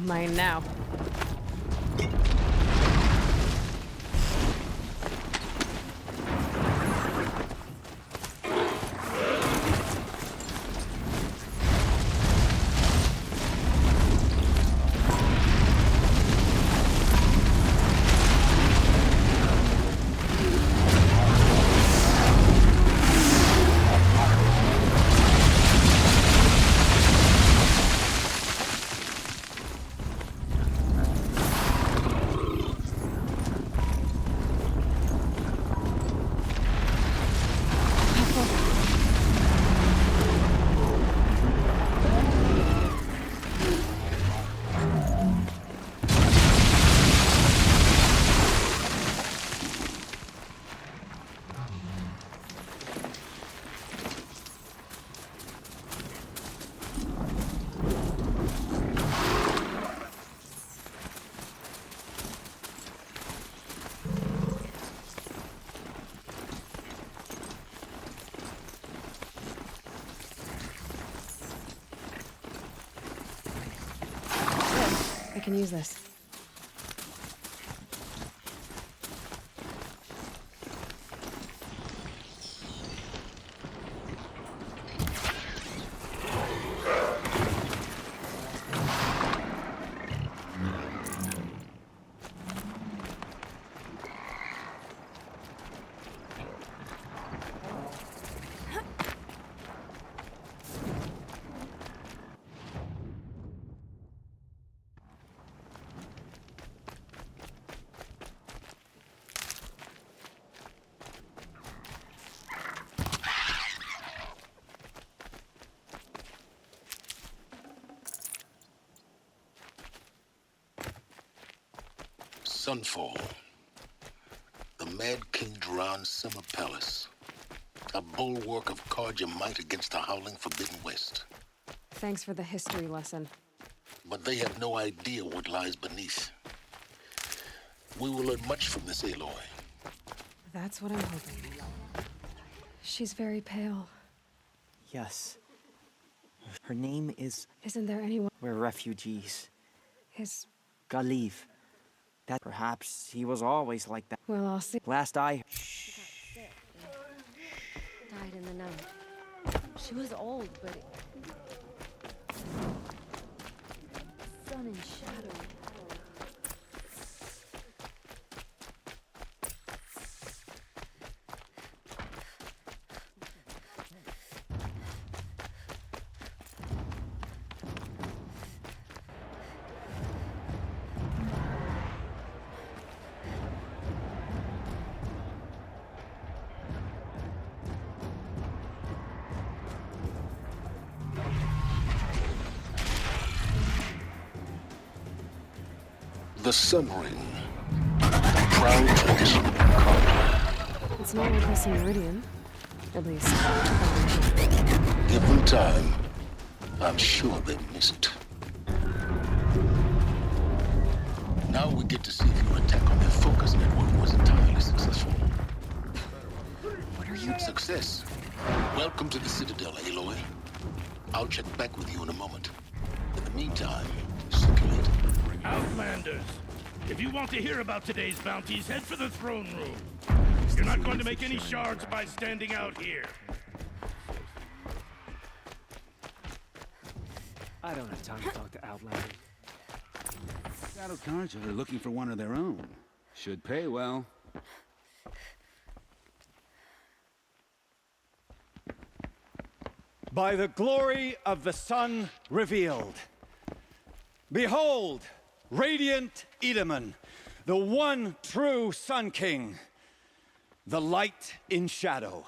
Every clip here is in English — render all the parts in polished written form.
Mine now. I can use this. Sunfall. The Mad King Duran's summer palace. A bulwark of Carja might against the howling Forbidden West. Thanks for the history lesson. But they have no idea what lies beneath. We will learn much from this Aloy. That's what I'm hoping. She's very pale. Yes. Her name is... Isn't there anyone... We're refugees. Is... Galiv. That perhaps he was always like that. Well, I'll see. Last I... Died in the night. She was old, but... Sun and shadow. The Sun Ring. Proud tradition of Carja. It's not like this in Meridian. At least. Give them time. I'm sure they miss it. Now we get to see if your attack on their focus network was entirely successful. What are you... Success. Welcome to the Citadel, Aloy. I'll check back with you in a moment. In the meantime, circulate. Outlanders! If you want to hear about today's bounties, head for the throne room. You're not going to make any shards by standing out here. I don't have time to talk to Outlanders. Shadow Carja are looking for one of their own. Should pay well. By the glory of the sun revealed. Behold, radiant Edaman, the one true Sun King, the light in shadow,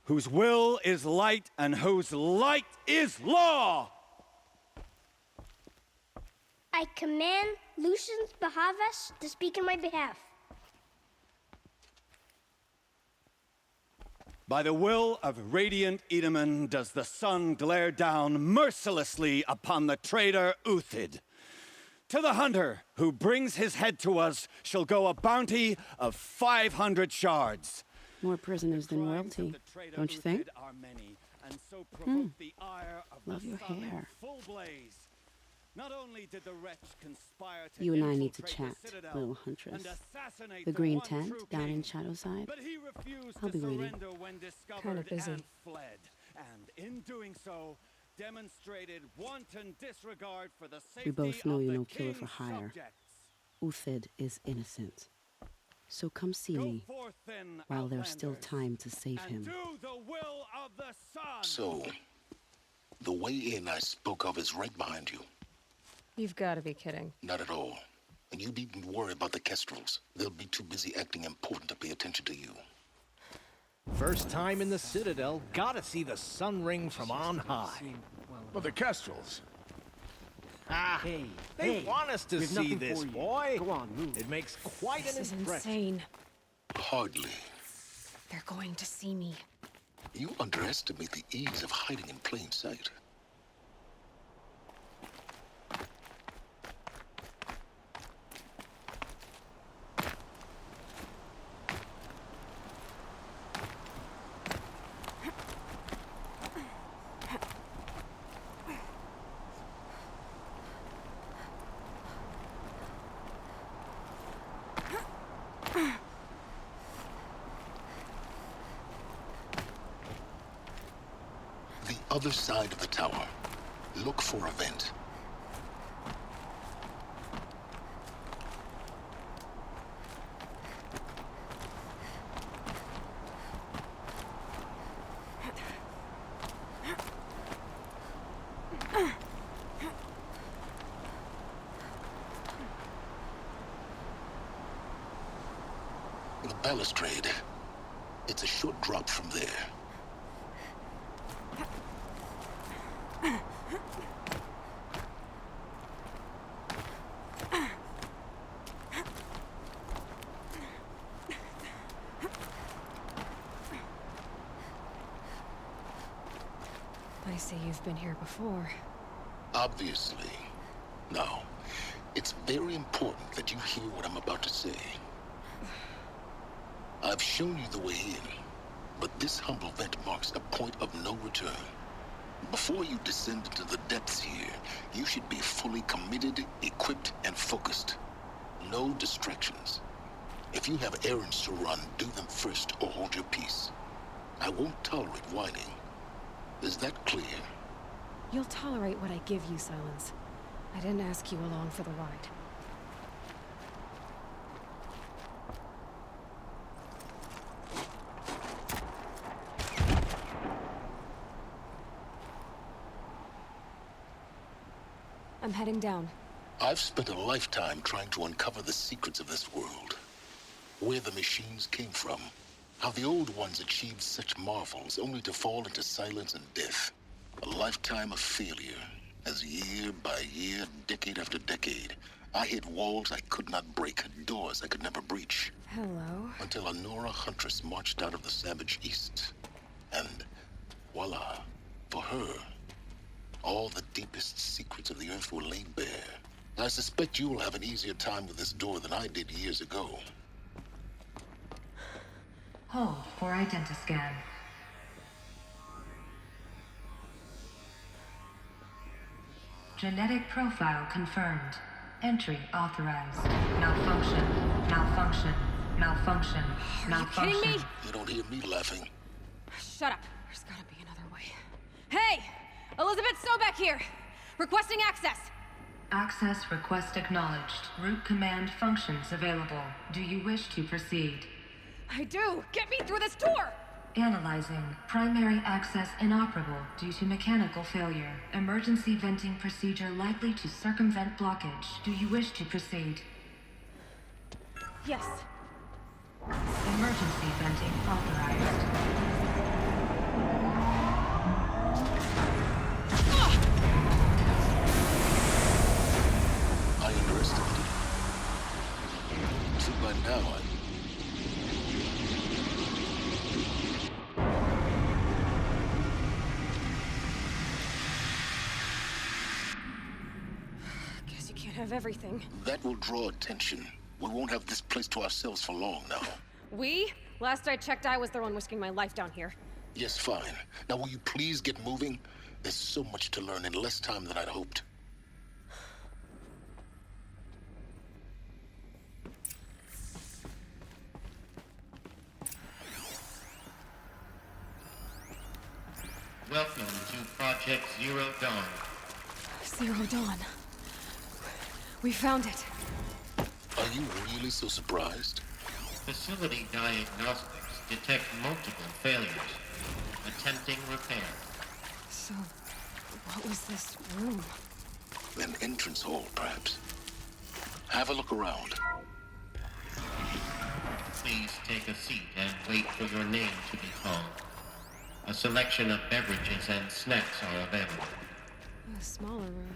whose will is light and whose light is law. I command Lucius Bahavas to speak in my behalf. By the will of radiant Edaman does the sun glare down mercilessly upon the traitor Uthid. To the hunter who brings his head to us shall go a bounty of 500 shards. More prisoners than royalty, don't you think? Many, and so Hmm. the ire of Love the your sun in hair. full blaze. Not only did the wretch conspire to You and I need to infiltrate chat, the Citadel little huntress. and assassinate The green one tent true down in king, Shadowside. but he refused I'll to be waiting. surrender when discovered busy. and fled. And in doing so, demonstrated wanton disregard for the safety We both know of you're the no killer for king's hire. subjects. Uthid is innocent. So come see Go me forth then, while there's still Outlanders, time to save and him. do the will of the sun. So, the way in I spoke of is right behind you. You've got to be kidding. Not at all. And you needn't worry about the Kestrels. They'll be too busy acting important to pay attention to you. First time in the Citadel, gotta see the sun ring from on high. Well, the Kestrels. Ah, they want us to we've see nothing this, for you. boy. Go on, move. It makes quite This an is impression. insane. Hardly. They're going to see me. You underestimate the ease of hiding in plain sight. The other side of the tower. Look for a vent. The balustrade. It's a short drop from there. I see you've been here before. Obviously. Now, it's very important that you hear what I'm about to say. I've shown you the way in, but this humble vent marks a point of no return. Before you descend into the depths here, you should be fully committed, equipped, and focused. No distractions. If you have errands to run, do them first or hold your peace. I won't tolerate whining. Is that clear? You'll tolerate what I give you, Silence. I didn't ask you along for the ride. I'm heading down. I've spent a lifetime trying to uncover the secrets of this world. Where the machines came from. How the old ones achieved such marvels only to fall into silence and death. A lifetime of failure, as year by year, decade after decade, I hit walls I could not break, doors I could never breach. Hello. Until a Nora huntress marched out of the savage east. And voila, for her, all the deepest secrets of the earth were laid bare. I suspect you will have an easier time with this door than I did years ago. Hold for identiscan. Genetic profile confirmed. Entry authorized. Malfunction. Malfunction. Malfunction. Malfunction. Are you kidding me? You don't hear me laughing. Shut up. There's gotta be another way. Hey! Elizabeth Sobeck here! Requesting access! Access request acknowledged. Root command functions available. Do you wish to proceed? I do! Get me through this door! Analyzing. Primary access inoperable due to mechanical failure. Emergency venting procedure likely to circumvent blockage. Do you wish to proceed? Yes. Emergency venting authorized. I underestimated. See, by now, Guess you can't have everything. that will draw attention. We won't have this place to ourselves for long now. We? Last I checked, I was the one risking my life down here. Yes, fine. Now, will you please get moving? There's so much to learn in less time than I'd hoped. Zero Dawn. We found it. Are you really so surprised? Facility diagnostics detect multiple failures. Attempting repair. So, what was this room? An entrance hall, perhaps. Have a look around. Please take a seat and wait for your name to be called. A selection of beverages and snacks are available. A smaller room.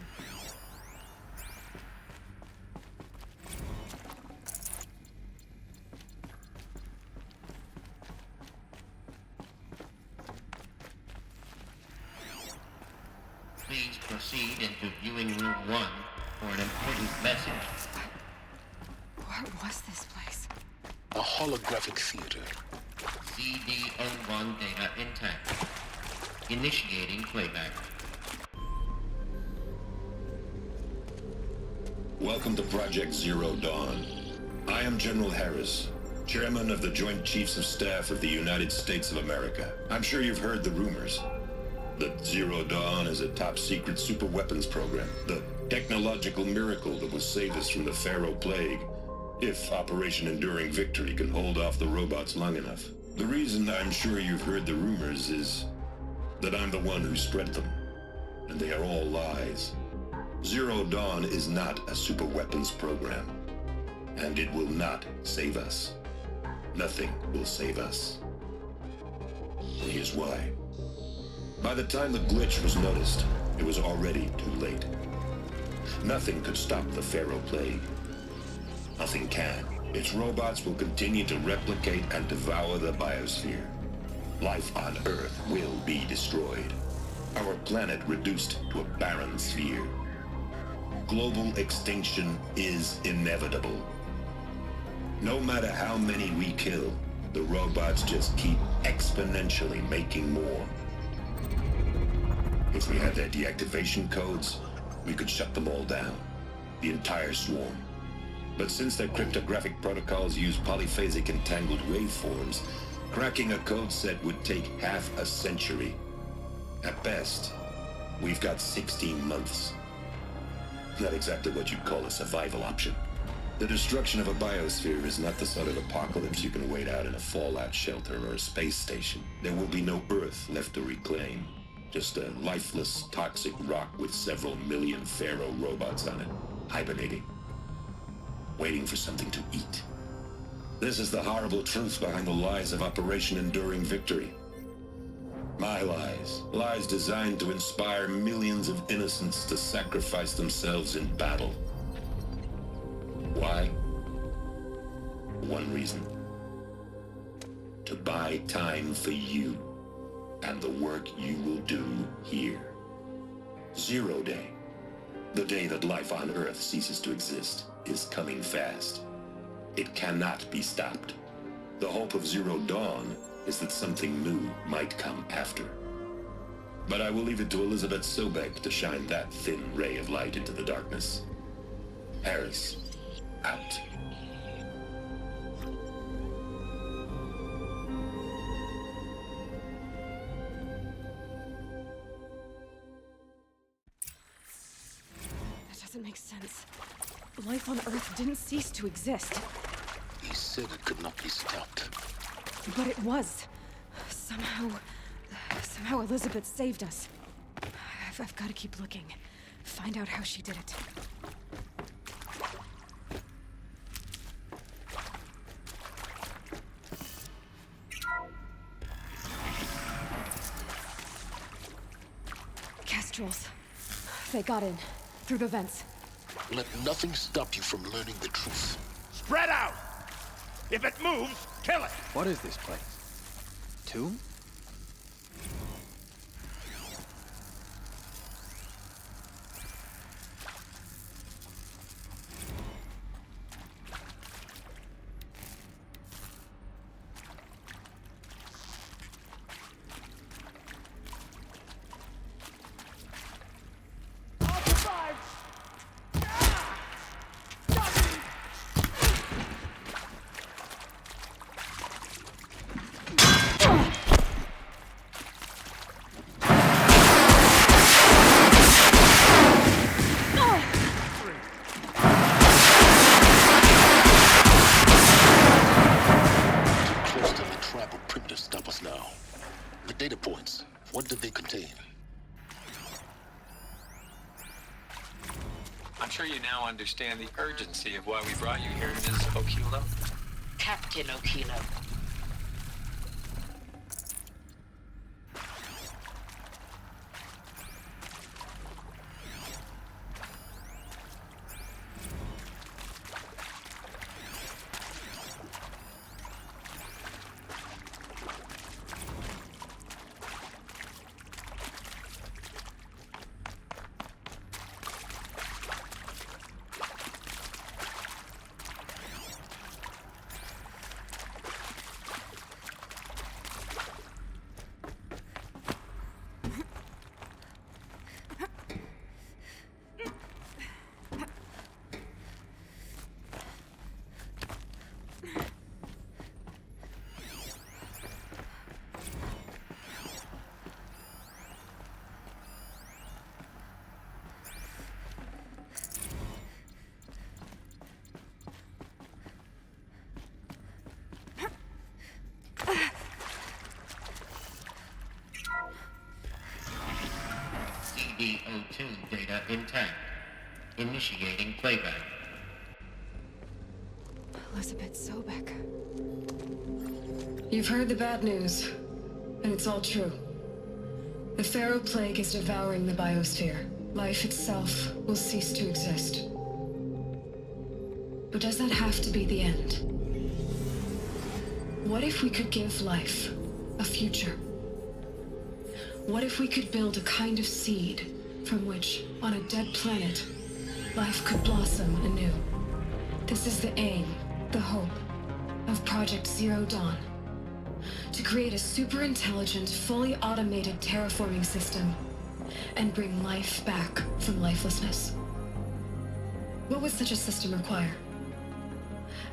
Please proceed into viewing room 1 for an important message. What was this place? A holographic theater. CD01 data intact. Initiating playback. Welcome to Project Zero Dawn. I am General Harris, Chairman of the Joint Chiefs of Staff of the United States of America. I'm sure you've heard the rumors that Zero Dawn is a top-secret super-weapons program, the technological miracle that will save us from the Pharaoh Plague, if Operation Enduring Victory can hold off the robots long enough. The reason I'm sure you've heard the rumors is that I'm the one who spread them, and they are all lies. Zero Dawn is not a super-weapons program, and it will not save us. Nothing will save us. Here's why. By the time the glitch was noticed, it was already too late. Nothing could stop the Pharaoh Plague. Nothing can. Its robots will continue to replicate and devour the biosphere. Life on Earth will be destroyed. Our planet reduced to a barren sphere. Global extinction is inevitable. No matter how many we kill, the robots just keep exponentially making more. If we had their deactivation codes, we could shut them all down. The entire swarm. But since their cryptographic protocols use polyphasic entangled waveforms, cracking a code set would take half a century. At best, we've got 16 months. Not exactly what you'd call a survival option. The destruction of a biosphere is not the sort of apocalypse you can wait out in a fallout shelter or a space station. There will be no Earth left to reclaim. Just a lifeless, toxic rock with several million Pharaoh robots on it, hibernating, waiting for something to eat. This is the horrible truth behind the lies of Operation Enduring Victory. My lies. Lies designed to inspire millions of innocents to sacrifice themselves in battle. Why? One reason. To buy time for you and the work you will do here. Zero Day, the day that life on Earth ceases to exist, is coming fast. It cannot be stopped. The hope of Zero Dawn is that something new might come after. But I will leave it to Elizabeth Sobek to shine that thin ray of light into the darkness. Harris, out. Doesn't make sense. Life on Earth didn't cease to exist. He said it could not be stopped. But it was. Somehow Elizabeth saved us. I've got to keep looking. Find out how she did it. Kestrels. They got in. Through the vents. Let nothing stop you from learning the truth. Spread out! If it moves, kill it! What is this place? Tomb? sure you now understand the urgency of why we brought you here, Ms. Okilo. Captain Okilo. CO2 data intact. Initiating playback. Elizabeth Sobek. You've heard the bad news, and it's all true. The Pharaoh Plague is devouring the biosphere. Life itself will cease to exist. But does that have to be the end? What if we could give life a future? What if we could build a kind of seed from which, on a dead planet, life could blossom anew? This is the aim, the hope, of Project Zero Dawn. To create a super-intelligent, fully automated terraforming system and bring life back from lifelessness. What would such a system require?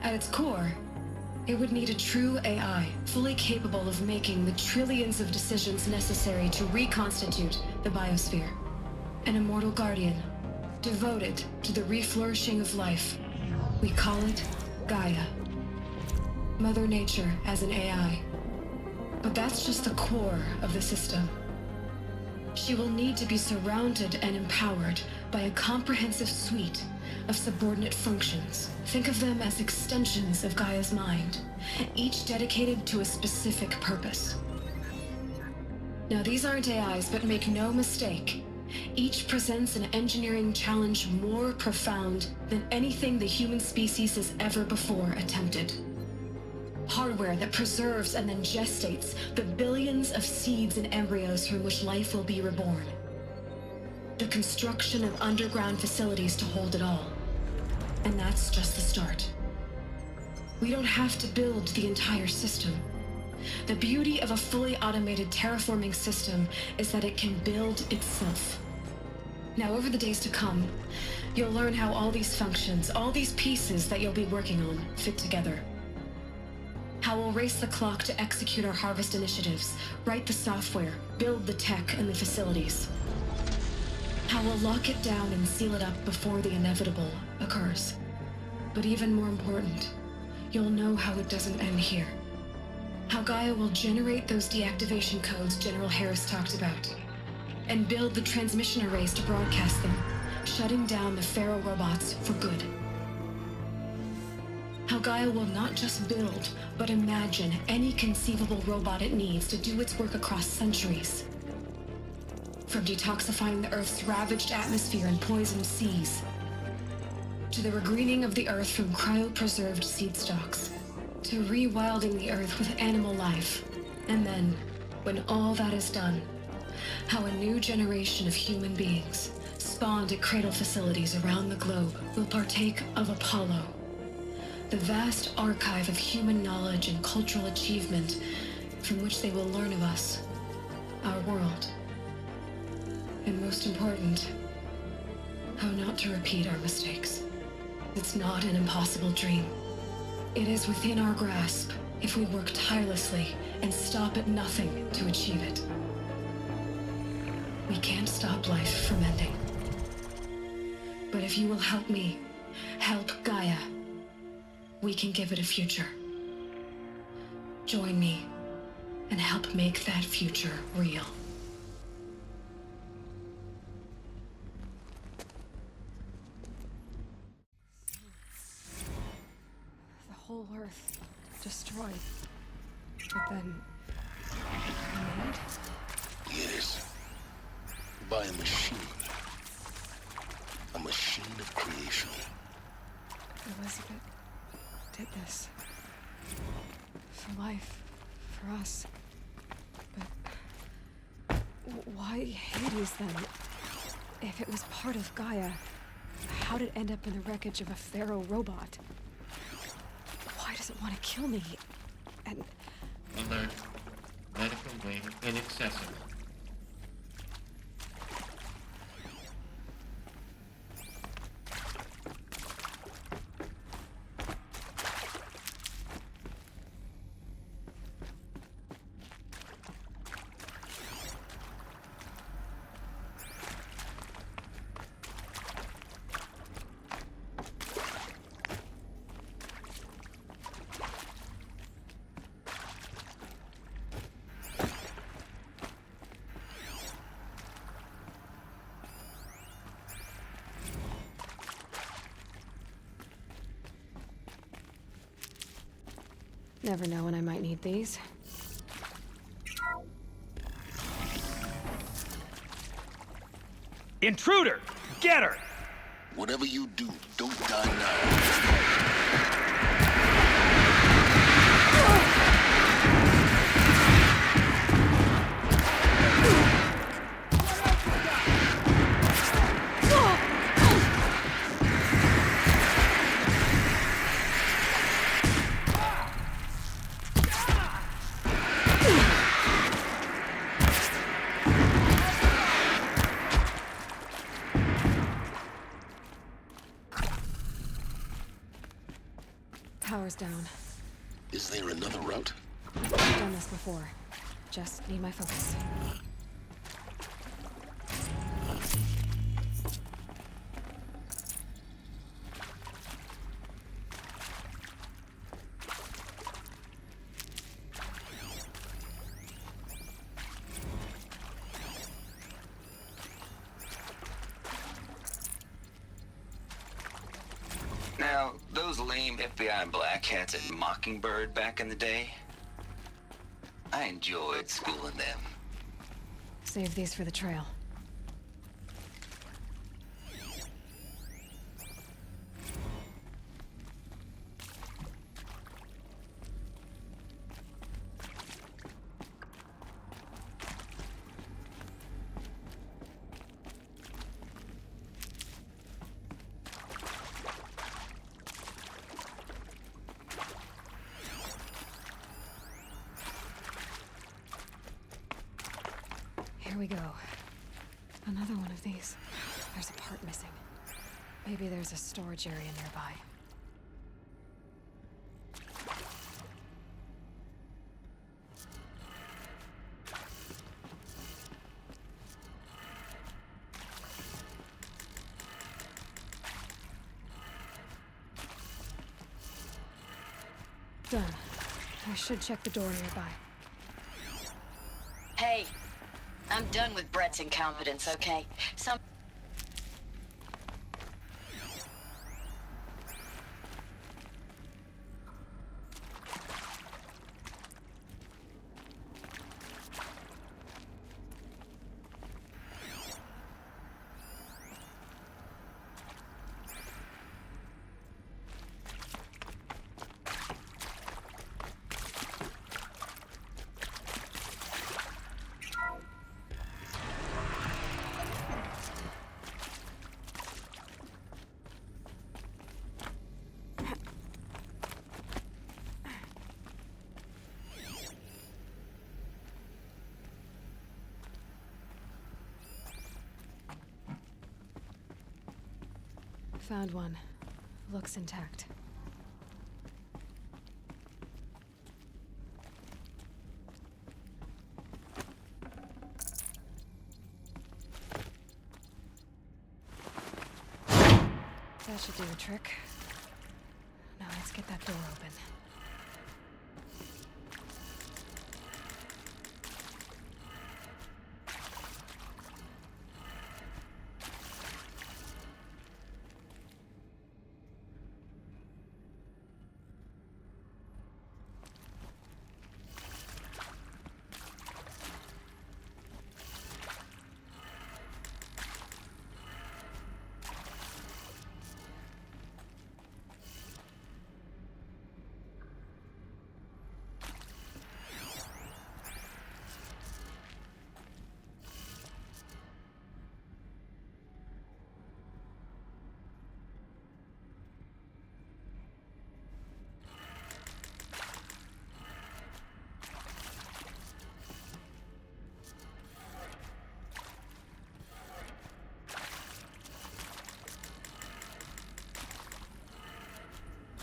At its core, it would need a true AI, fully capable of making the trillions of decisions necessary to reconstitute the biosphere. An immortal guardian, devoted to the reflourishing of life. We call it Gaia. Mother Nature as an AI. But that's just the core of the system. She will need to be surrounded and empowered by a comprehensive suite of subordinate functions. Think of them as extensions of Gaia's mind, each dedicated to a specific purpose. Now, these aren't AIs, but make no mistake, each presents an engineering challenge more profound than anything the human species has ever before attempted. Hardware that preserves and then gestates the billions of seeds and embryos from which life will be reborn. The construction of underground facilities to hold it all. And that's just the start. We don't have to build the entire system. The beauty of a fully automated terraforming system is that it can build itself. Now, over the days to come, you'll learn how all these functions, all these pieces that you'll be working on, fit together. How we'll race the clock to execute our harvest initiatives, write the software, build the tech and the facilities. How we'll lock it down and seal it up before the inevitable occurs. But even more important, you'll know how it doesn't end here. How Gaia will generate those deactivation codes General Harris talked about, and build the transmission arrays to broadcast them, shutting down the Pharaoh robots for good. How Gaia will not just build, but imagine any conceivable robot it needs to do its work across centuries. From detoxifying the Earth's ravaged atmosphere and poisoned seas, to the regreening of the Earth from cryopreserved seed stocks, to rewilding the Earth with animal life. And then, when all that is done, how a new generation of human beings, spawned at cradle facilities around the globe, will partake of Apollo, the vast archive of human knowledge and cultural achievement from which they will learn of us, our world. And most important, how not to repeat our mistakes. It's not an impossible dream. It is within our grasp if we work tirelessly and stop at nothing to achieve it. We can't stop life from ending. But if you will help me, help Gaia, we can give it a future. Join me and help make that future real. whole Earth destroyed. But then... made? Yes. By a machine. A machine of creation. Elizabeth did this. For life. For us. But... why Hades, then? If it was part of Gaia, how did it end up in the wreckage of a Pharaoh robot? Why does it want to kill me? And... Alert. Medical wing inaccessible. Never know when I might need these. Intruder! Get her! Whatever you do, don't die now. Power's down. Is there another route? I've done this before. Just need my focus. Now, those lame FBI black hats at Mockingbird back in the day, I enjoyed schooling them. Save these for the trail. Here we go. Another one of these. There's a part missing. Maybe there's a storage area nearby. Done. I should check the door nearby. Hey, I'm done with Brett's incompetence, okay? Found one. Looks intact. That should do the trick. Now let's get that door open.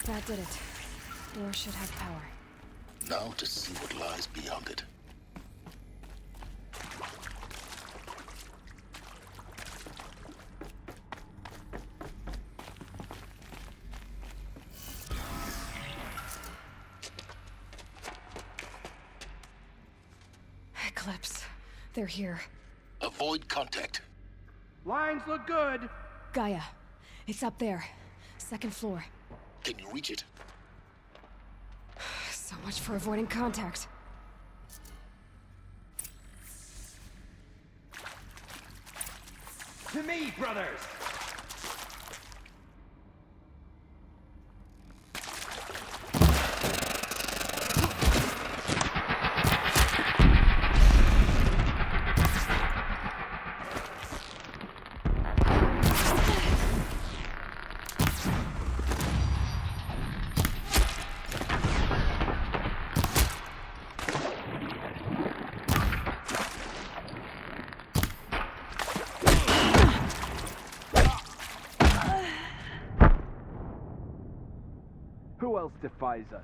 That did it. Door should have power. Now to see what lies beyond it. Eclipse. They're here. Avoid contact. Lines look good. Gaia. It's up there. Second floor. Can you reach it? So much for avoiding contact. To me, brothers! Who else defies us?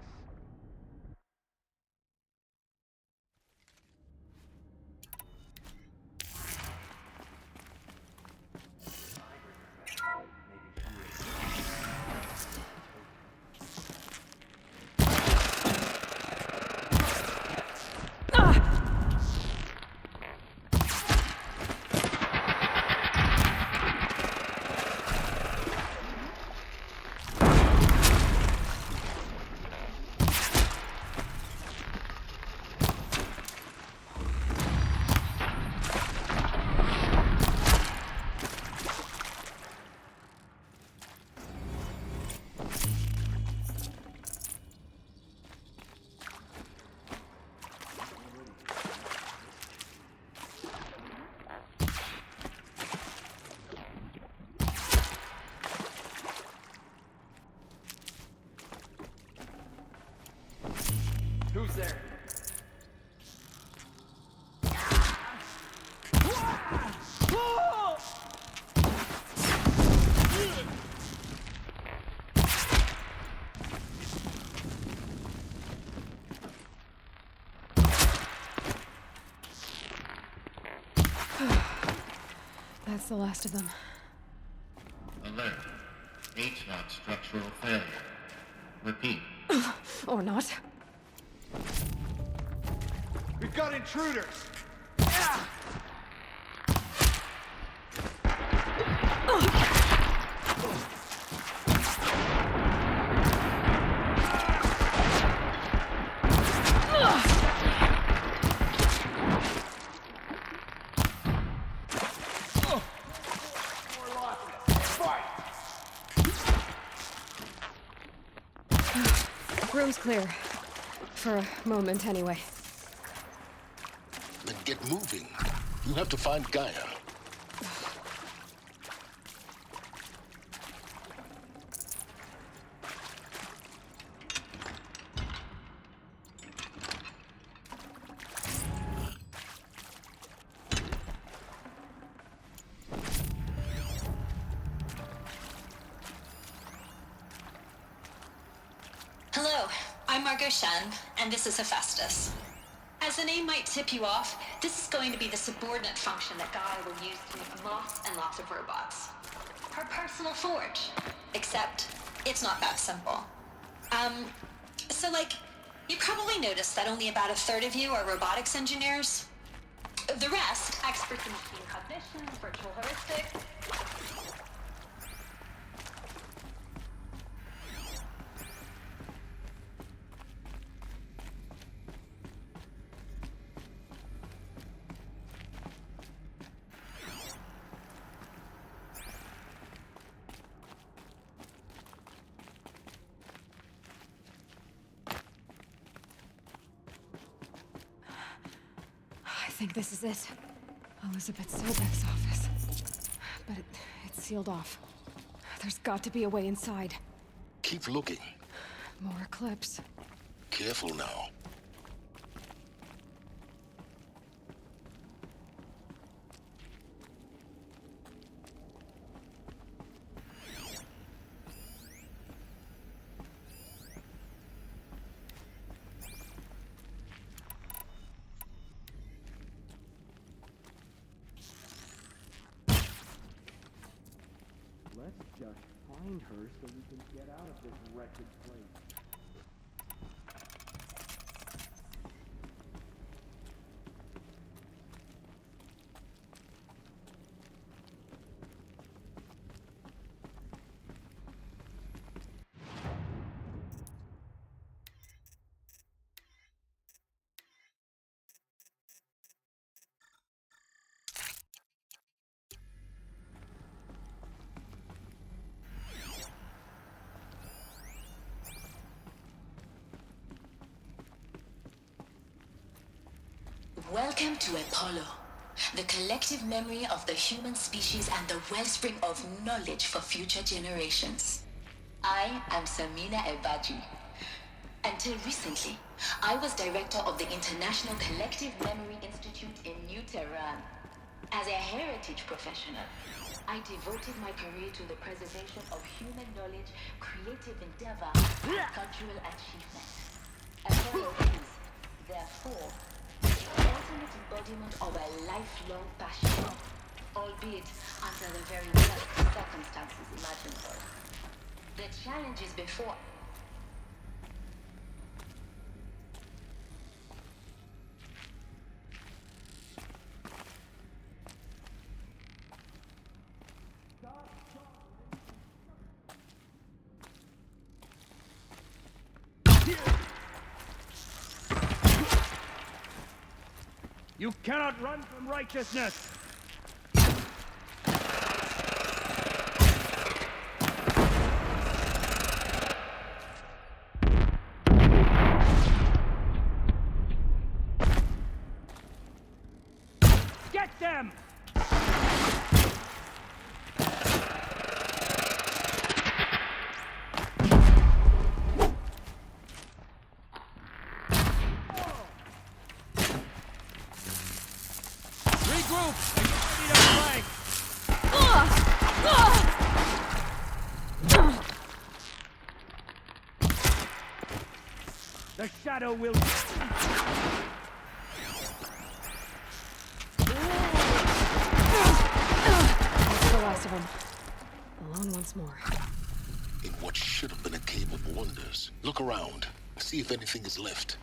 Who's there? That's the last of them. Alert. HVAC structural failure. Repeat. Or not. We've got intruders! Room's clear. For a moment, anyway. Then get moving. You have to find Gaia. Hello, I'm Margot Shen, and this is Hephaestus. As the name might tip you off, this is going to be the subordinate function that Gaia will use to make lots and lots of robots. Her personal forge. Except, it's not that simple. You probably noticed that only about a third of you are robotics engineers. The rest, experts in machine cognition, virtual heuristics. I think this is it. Elizabeth Sobek's office. But it's sealed off. There's got to be a way inside. Keep looking. More Eclipse. Careful now. Let's just find her so we can get out of this wretched place. Welcome to Apollo, the collective memory of the human species and the wellspring of knowledge for future generations. I am Samina Ebaji. Until recently, I was director of the International Collective Memory Institute in New Tehran. As a heritage professional, I devoted my career to the preservation of human knowledge, creative endeavor, and cultural achievement. Apollo is, therefore, the ultimate embodiment of a lifelong passion, albeit under the very worst circumstances imaginable. The challenge is before. You cannot run from righteousness! Get them! The shadow will... That's the last of them. Alone once more. In what should have been a cave of wonders. Look around. See if anything is left.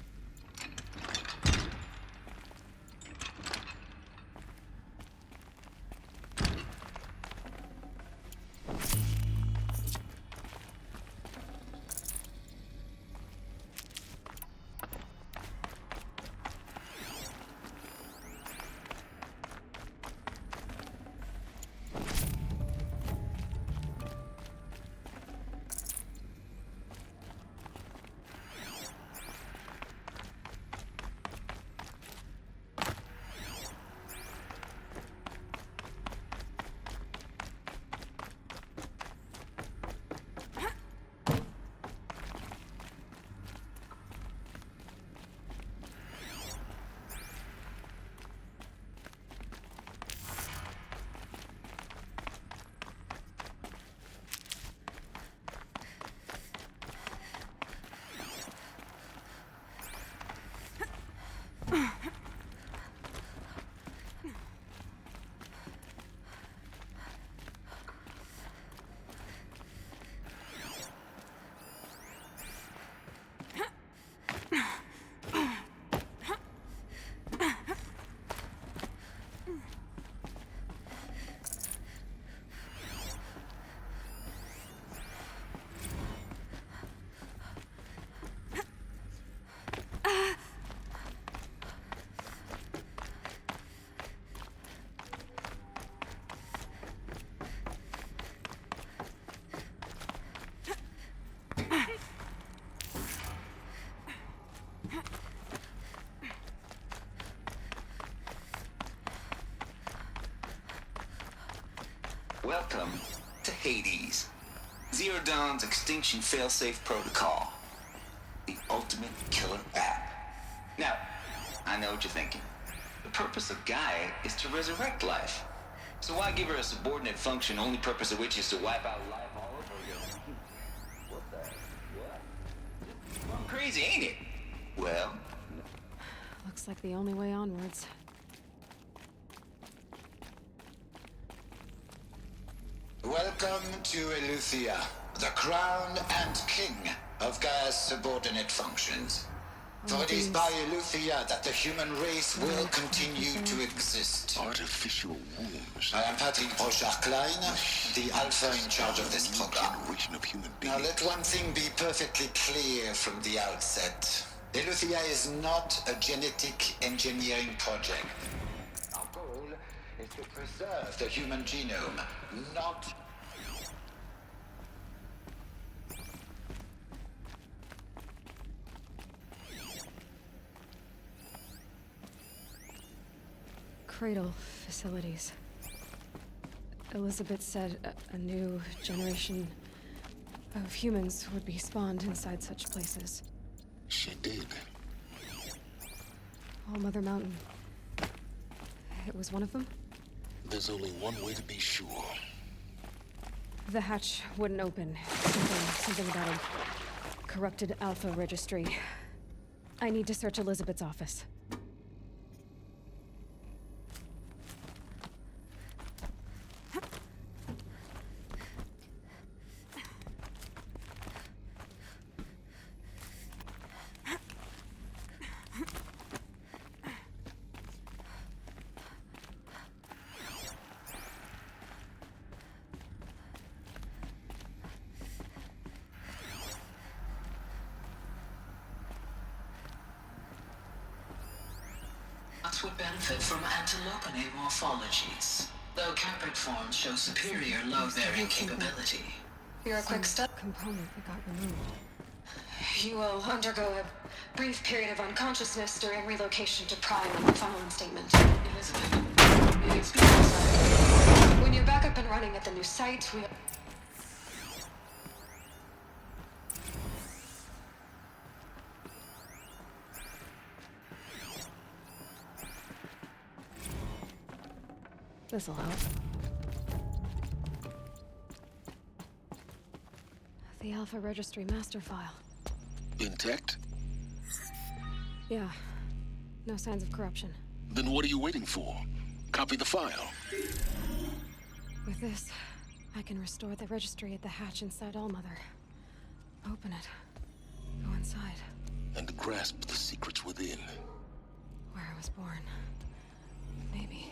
Welcome to Hades, Zero Dawn's extinction failsafe protocol, the ultimate killer app. Now, I know what you're thinking. The purpose of Gaia is to resurrect life. So why give her a subordinate function, only purpose of which is to wipe out life all over again? What the? What? Crazy, ain't it? Well... Looks like the only way onwards. Welcome to Eleuthia, the crown and king of Gaia's subordinate functions. For it is by Eleuthia that the human race will continue to exist. Artificial wombs. I am Patty Brochard-Klein, the alpha in charge of this program. Of human beings. Now let one thing be perfectly clear from the outset. Eleuthia is not a genetic engineering project. Our goal is to preserve the human genome, not... Cradle facilities. Elizabeth said a new generation of humans would be spawned inside such places. She did. All Mother Mountain. It was one of them? There's only one way to be sure. The hatch wouldn't open. Something about a corrupted Alpha registry. I need to search Elizabeth's office. Would benefit from antilopine morphologies, though Caprid forms show superior load-bearing capability. You're a quick step component that got removed. You will undergo a brief period of unconsciousness during relocation to Prime and the following statement. Elizabeth, you can speak outside. When you're back up and running at the new site, we... This'll help. The Alpha Registry master file. Intact? Yeah. No signs of corruption. Then what are you waiting for? Copy the file. With this, I can restore the registry at the hatch inside Allmother. Open it. Go inside. And grasp the secrets within. Where I was born. Maybe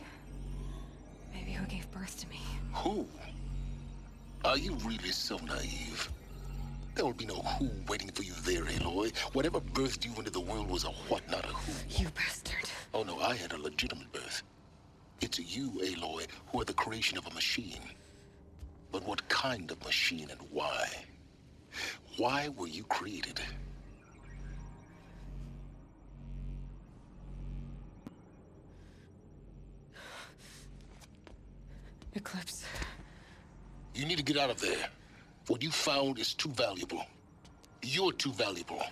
who gave birth to me. Who? Are you really so naive? There will be no who waiting for you there, Aloy. Whatever birthed you into the world was a what, not a who. You bastard. Oh no, I had a legitimate birth. It's you, Aloy, who are the creation of a machine. But what kind of machine and why? Why were you created? Eclipse. You need to get out of there. What you found is too valuable. You're too valuable.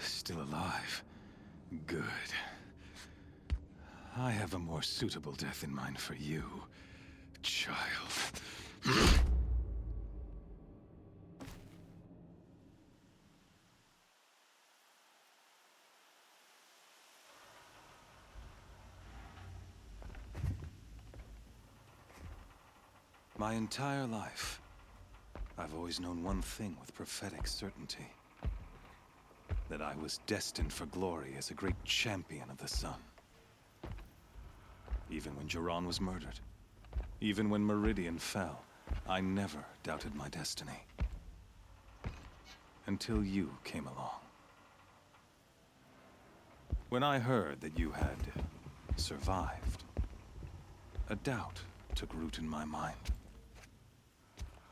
Still alive. Good. I have a more suitable death in mind for you, child. My entire life, I've always known one thing with prophetic certainty. That I was destined for glory as a great champion of the sun. Even when Jiran was murdered, even when Meridian fell, I never doubted my destiny. Until you came along. When I heard that you had survived, a doubt took root in my mind.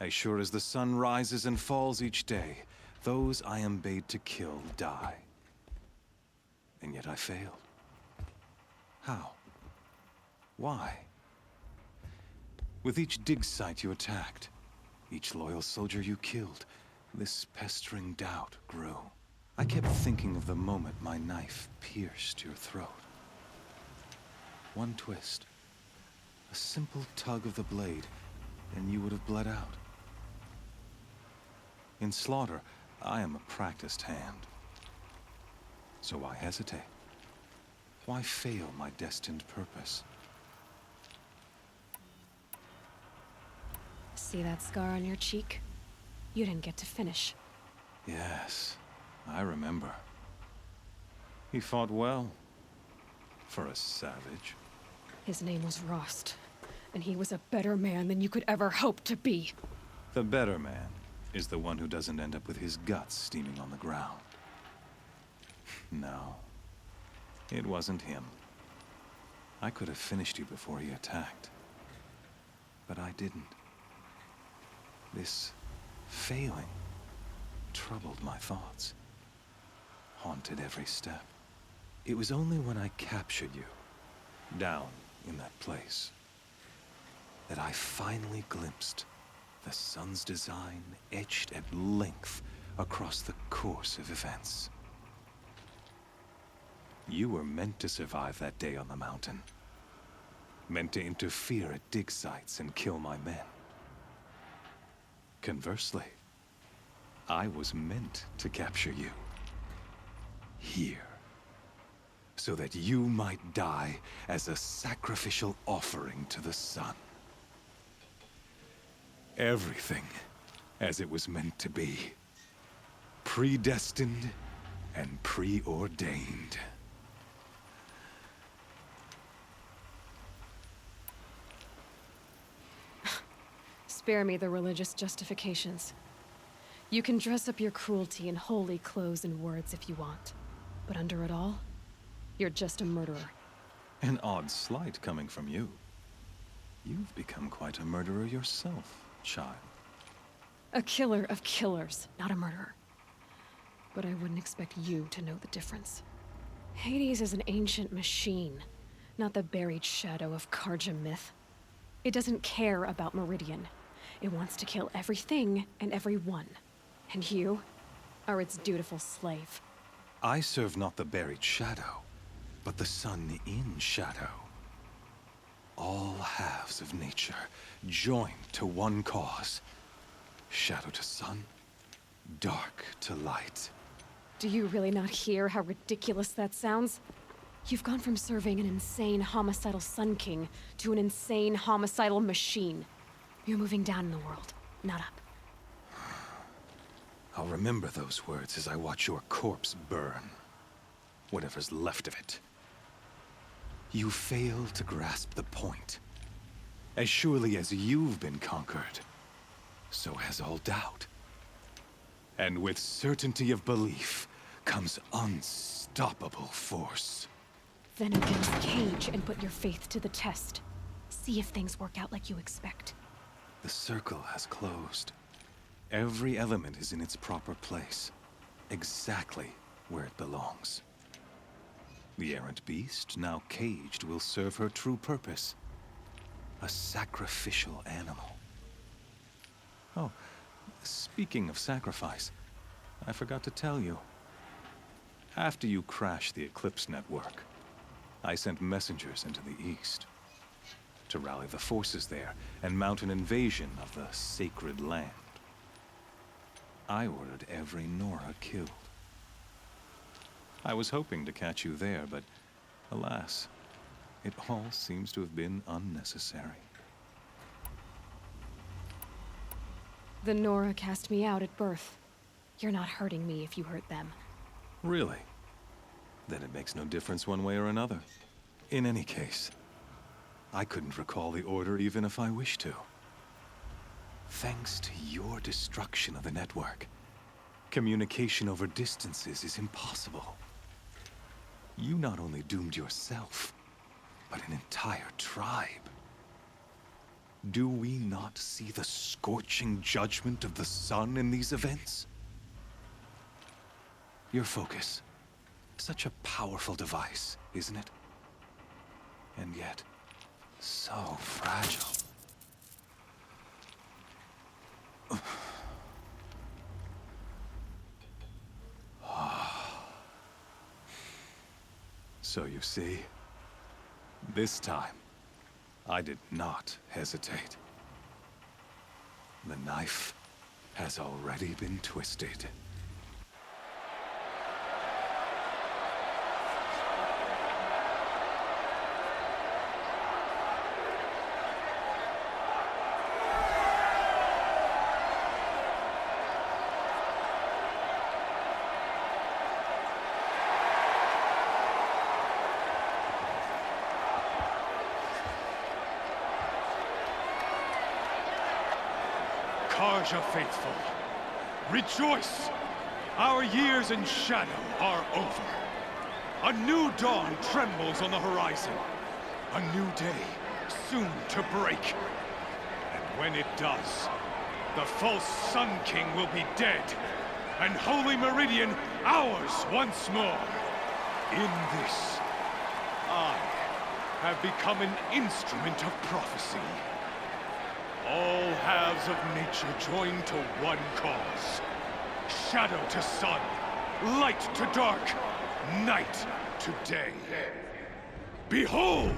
As sure as the sun rises and falls each day, those I am bade to kill die. And yet I failed. How? Why? With each dig site you attacked, each loyal soldier you killed, this pestering doubt grew. I kept thinking of the moment my knife pierced your throat. One twist, a simple tug of the blade, and you would have bled out. In slaughter, I am a practiced hand. So why hesitate? Why fail my destined purpose? See that scar on your cheek? You didn't get to finish. Yes, I remember. He fought well. For a savage. His name was Rost, and he was a better man than you could ever hope to be. The better man is the one who doesn't end up with his guts steaming on the ground. No, it wasn't him. I could have finished you before he attacked. But I didn't. This failing troubled my thoughts, haunted every step. It was only when I captured you, down in that place, that I finally glimpsed the sun's design etched at length across the course of events. You were meant to survive that day on the mountain. Meant to interfere at dig sites and kill my men. Conversely, I was meant to capture you. Here. So that you might die as a sacrificial offering to the sun. Everything as it was meant to be. Predestined and preordained. Spare me the religious justifications. You can dress up your cruelty in holy clothes and words if you want. But under it all, you're just a murderer. An odd slight coming from you. You've become quite a murderer yourself, child. A killer of killers, not a murderer. But I wouldn't expect you to know the difference. Hades is an ancient machine, not the buried shadow of Karja myth. It doesn't care about Meridian. It wants to kill everything and everyone. And you are its dutiful slave. I serve not the buried shadow, but the sun in shadow. All halves of nature joined to one cause. Shadow to sun, dark to light. Do you really not hear how ridiculous that sounds? You've gone from serving an insane homicidal Sun King to an insane homicidal machine. You're moving down in the world, not up. I'll remember those words as I watch your corpse burn. Whatever's left of it. You fail to grasp the point. As surely as you've been conquered, so has all doubt. And with certainty of belief comes unstoppable force. Then open this cage and put your faith to the test. See if things work out like you expect. The circle has closed. Every element is in its proper place, exactly where it belongs. The errant beast, now caged, will serve her true purpose. A sacrificial animal. Oh, speaking of sacrifice, I forgot to tell you. After you crashed the Eclipse network, I sent messengers into the east to rally the forces there and mount an invasion of the sacred land. I ordered every Nora killed. I was hoping to catch you there, but alas, it all seems to have been unnecessary. The Nora cast me out at birth. You're not hurting me if you hurt them. Really? Then it makes no difference one way or another. In any case, I couldn't recall the order even if I wished to. Thanks to your destruction of the network, communication over distances is impossible. You not only doomed yourself, but an entire tribe. Do we not see the scorching judgment of the sun in these events? Your focus. Such a powerful device, isn't it? And yet, so fragile. So you see, this time, I did not hesitate. The knife has already been twisted. Karja faithful, rejoice! Our years in shadow are over. A new dawn trembles on the horizon. A new day soon to break. And when it does, the false Sun King will be dead, and Holy Meridian ours once more. In this, I have become an instrument of prophecy. All halves of nature join to one cause. Shadow to sun, light to dark, night to day. Behold!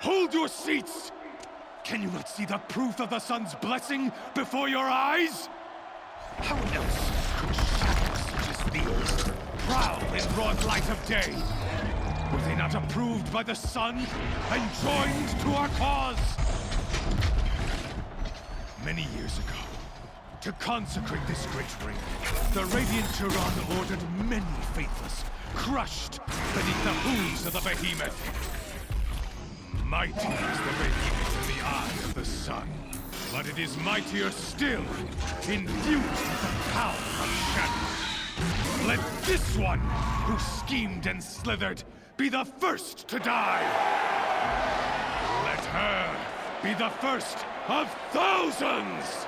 Hold your seats! Can you not see the proof of the sun's blessing before your eyes? How else could shadows such as these prowl in broad light of day? Were they not approved by the sun and joined to our cause? Many years ago, to consecrate this great ring, the Radiant Turan ordered many faithless, crushed beneath the hooves of the behemoth. Mighty is the behemoth in the eye of the sun, but it is mightier still, infused with the power of shadow. Let this one, who schemed and slithered, be the first to die! Let her be the first of thousands!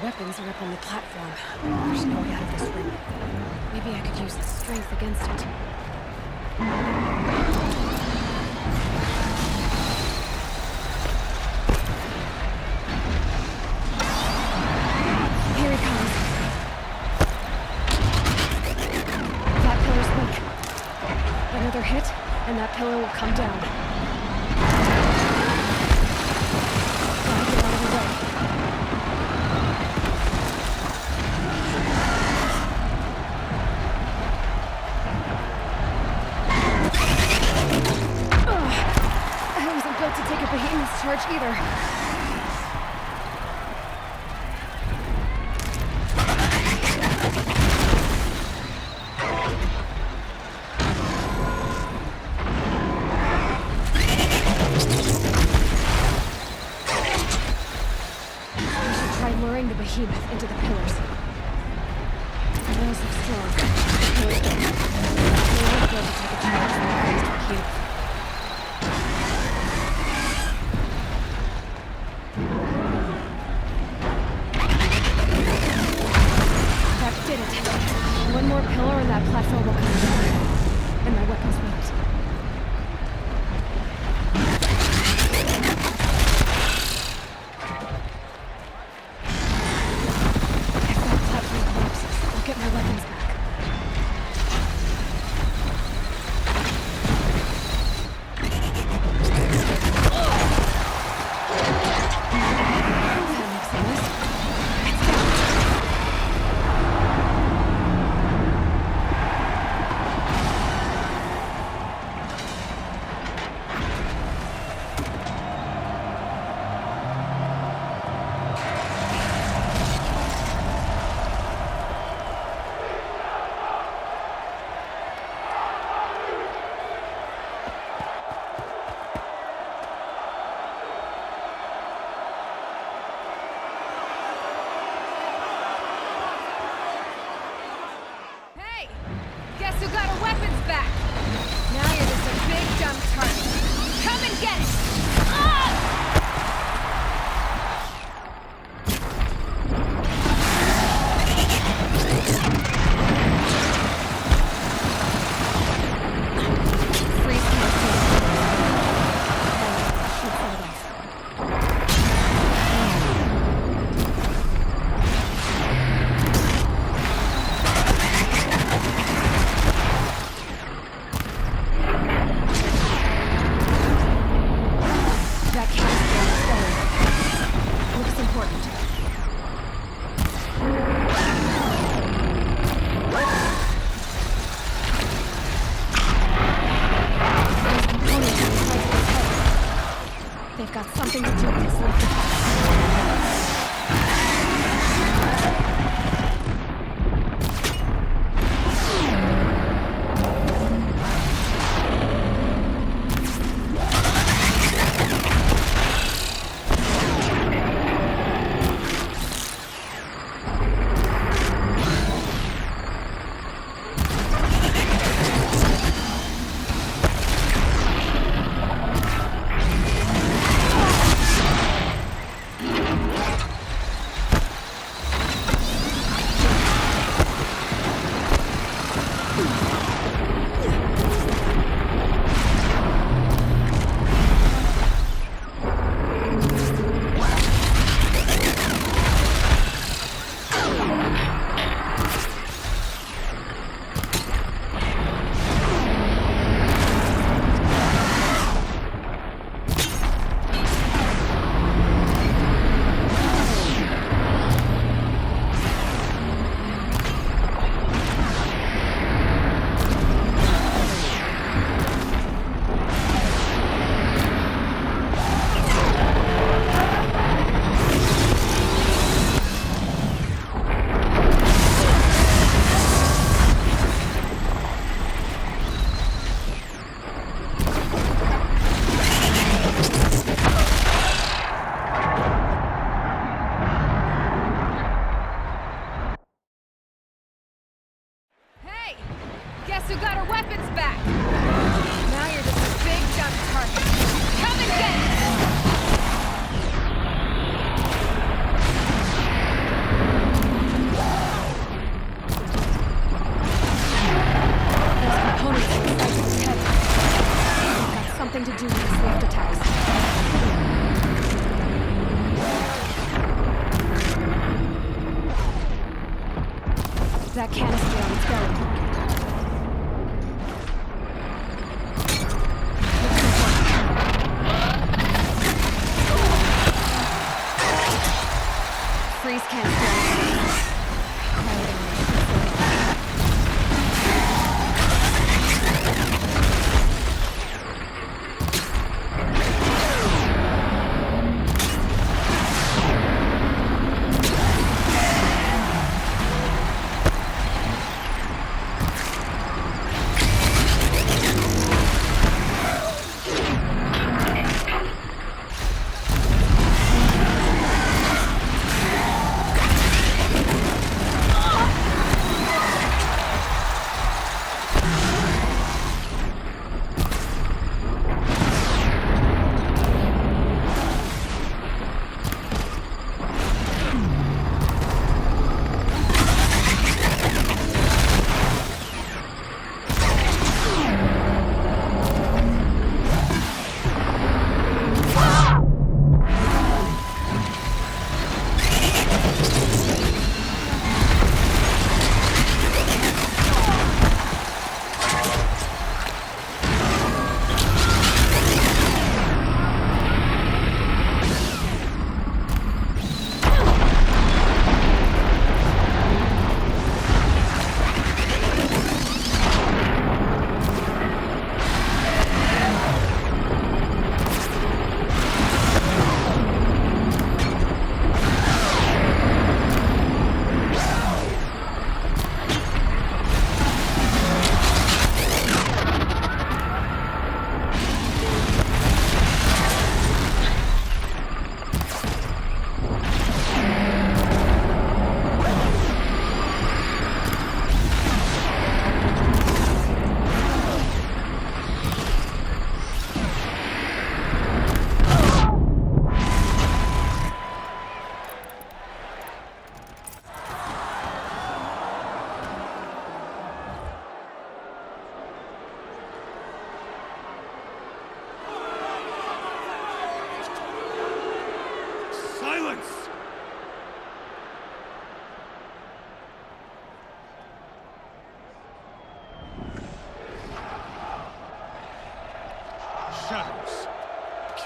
Weapons are up on the platform. There's no way out of this room. Maybe I could use the strength against it. Here he comes. That pillar's weak. Another hit, and that pillar will come down. Gotta get out of the way. To take a behemoth's charge either. I should try luring the behemoth into the pillars. The walls look strong. The pillars don't. They won't be able to take a charge from the crazed behemoth. Did it. One more pillar and that platform will come down. And my weapons won't. If that platform collapses, I'll get my weapons back. also got our weapons back! Now you're just a big dumb target. Come and get it!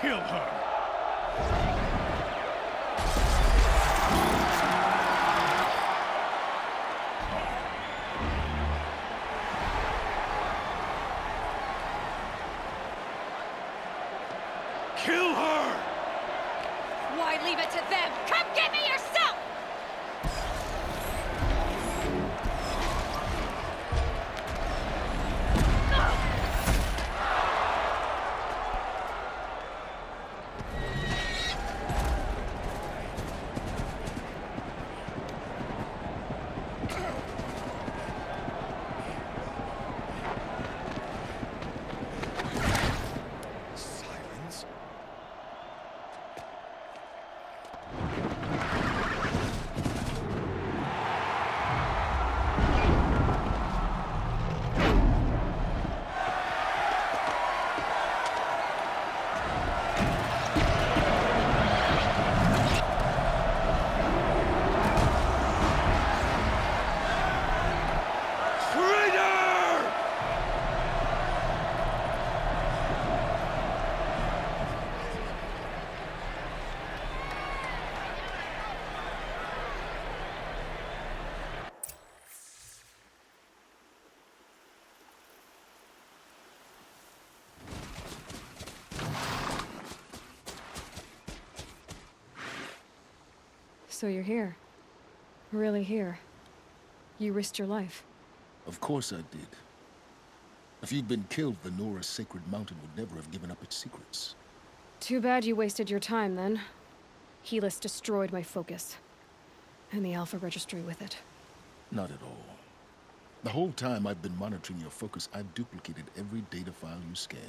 Kill her! Kill her! Why leave it to them? Come get me yourself! So you're here. Really here. You risked your life. Of course I did. If you'd been killed, the Nora's sacred mountain would never have given up its secrets. Too bad you wasted your time, then. Helis destroyed my focus. And the Alpha Registry with it. Not at all. The whole time I've been monitoring your focus, I've duplicated every data file you scanned.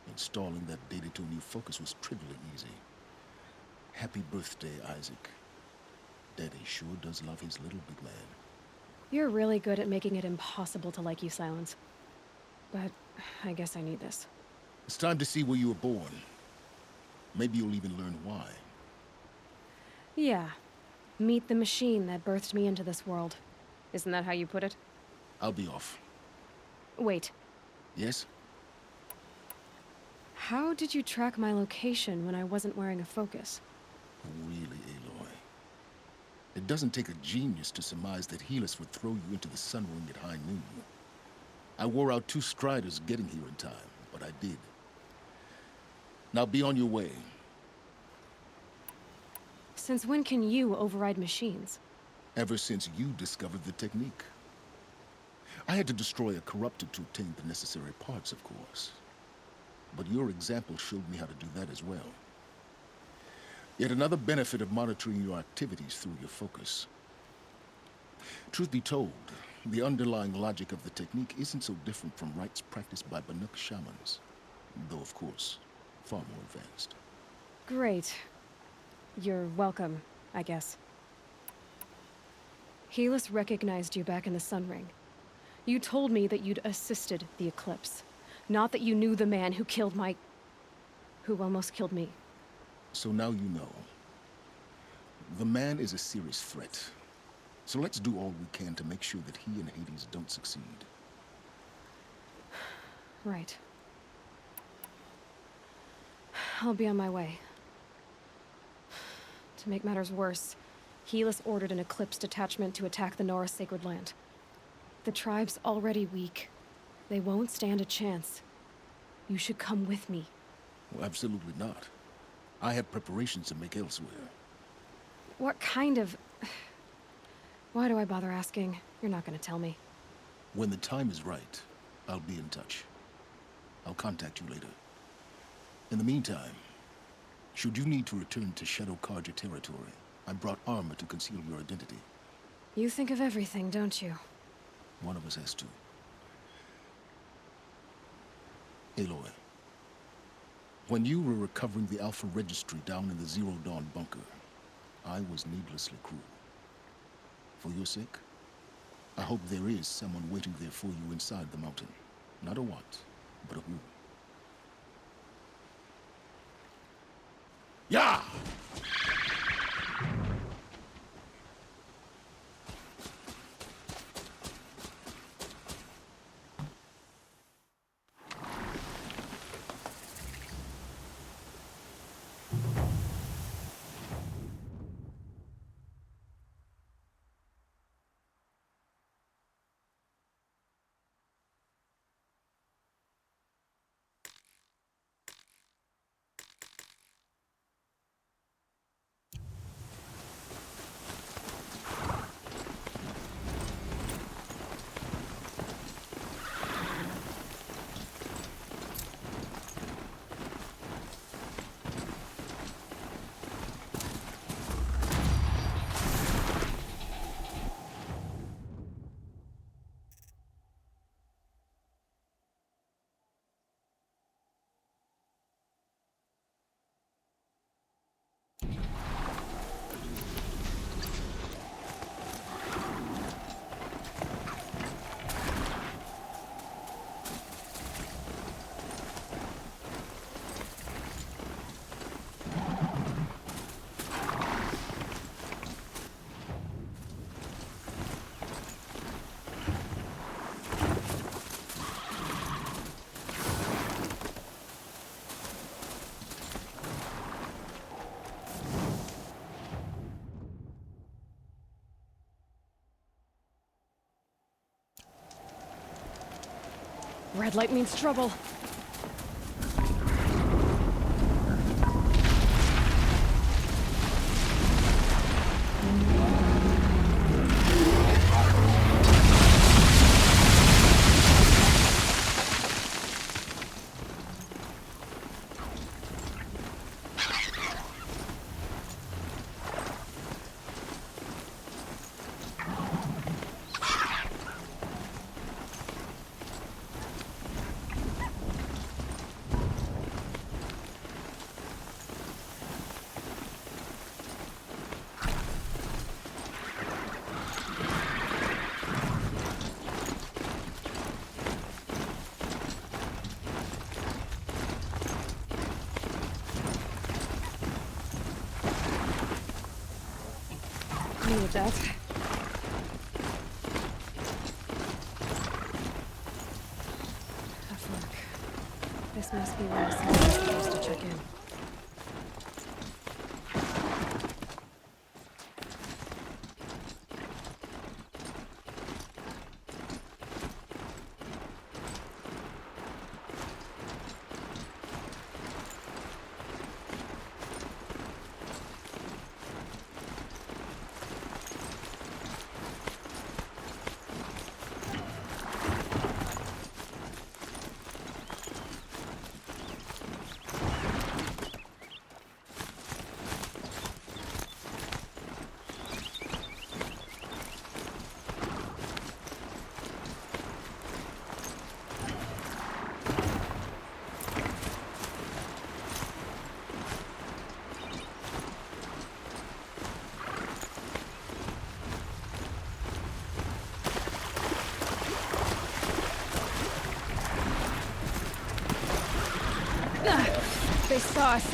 Installing that data to a new focus was trivially easy. Happy birthday, Isaac. Daddy sure does love his little big man. You're really good at making it impossible to like you, Silence. But I guess I need this. It's time to see where you were born. Maybe you'll even learn why. Yeah. Meet the machine that birthed me into this world. Isn't that how you put it? I'll be off. Wait. Yes? How did you track my location when I wasn't wearing a focus? Really, Aloy? It doesn't take a genius to surmise that Helis would throw you into the sun ring at high noon. I wore out 2 striders getting here in time, but I did. Now be on your way. Since when can you override machines? Ever since you discovered the technique. I had to destroy a corrupted to obtain the necessary parts, of course. But your example showed me how to do that as well. Yet another benefit of monitoring your activities through your focus. Truth be told, the underlying logic of the technique isn't so different from rites practiced by Banuk shamans. Though, of course, far more advanced. Great. You're welcome, I guess. Helis recognized you back in the Sun Ring. You told me that you'd assisted the Eclipse. Not that you knew the man who killed who almost killed me. So now you know. The man is a serious threat. So let's do all we can to make sure that he and Hades don't succeed. Right. I'll be on my way. To make matters worse, Helis ordered an Eclipse detachment to attack the Nora Sacred Land. The tribe's already weak. They won't stand a chance. You should come with me. Well, absolutely not. I have preparations to make elsewhere. What kind of... Why do I bother asking? You're not gonna tell me. When the time is right, I'll be in touch. I'll contact you later. In the meantime, should you need to return to Shadow Karja territory, I brought armor to conceal your identity. You think of everything, don't you? One of us has to. Aloy, when you were recovering the Alpha Registry down in the Zero Dawn bunker, I was needlessly cruel. For your sake, I hope there is someone waiting there for you inside the mountain. Not a what, but a who. Yeah! Red light means trouble. Needed that. Tough work. This must be where someone's supposed to check in. They saw us.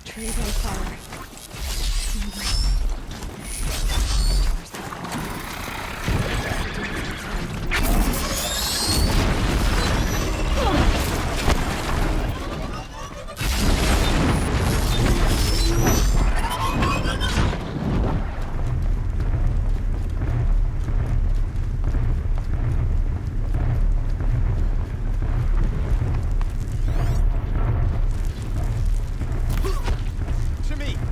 Trees on fire. To me!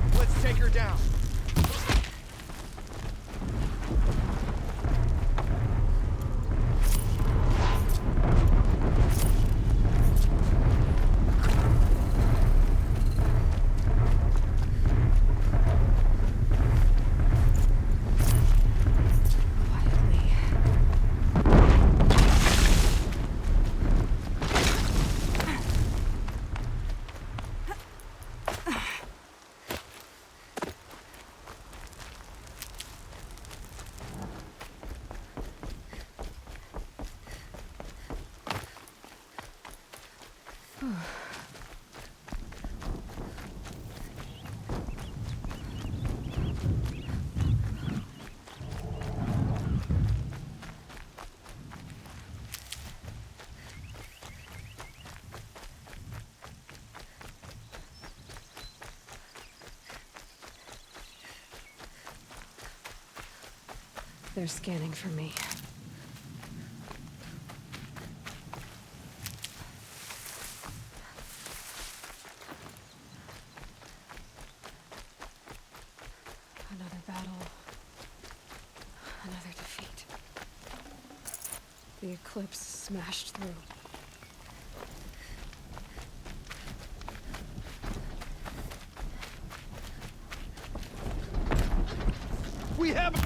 They're scanning for me. Another battle. Another defeat. The eclipse smashed through. We have...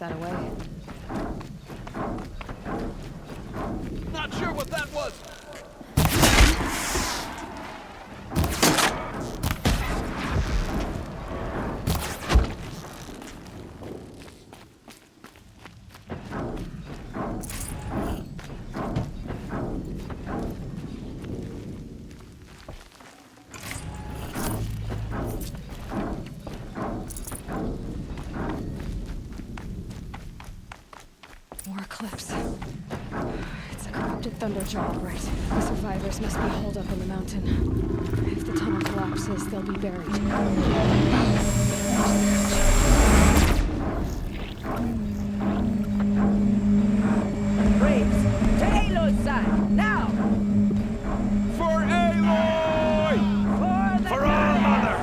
that away. Not sure what that was! More cliffs. It's a corrupted thunderjaw, right? The survivors must be holed up in the mountain. If the tunnel collapses, they'll be buried. Braves, to Aloy's side, now! For Aloy! For the For our mother!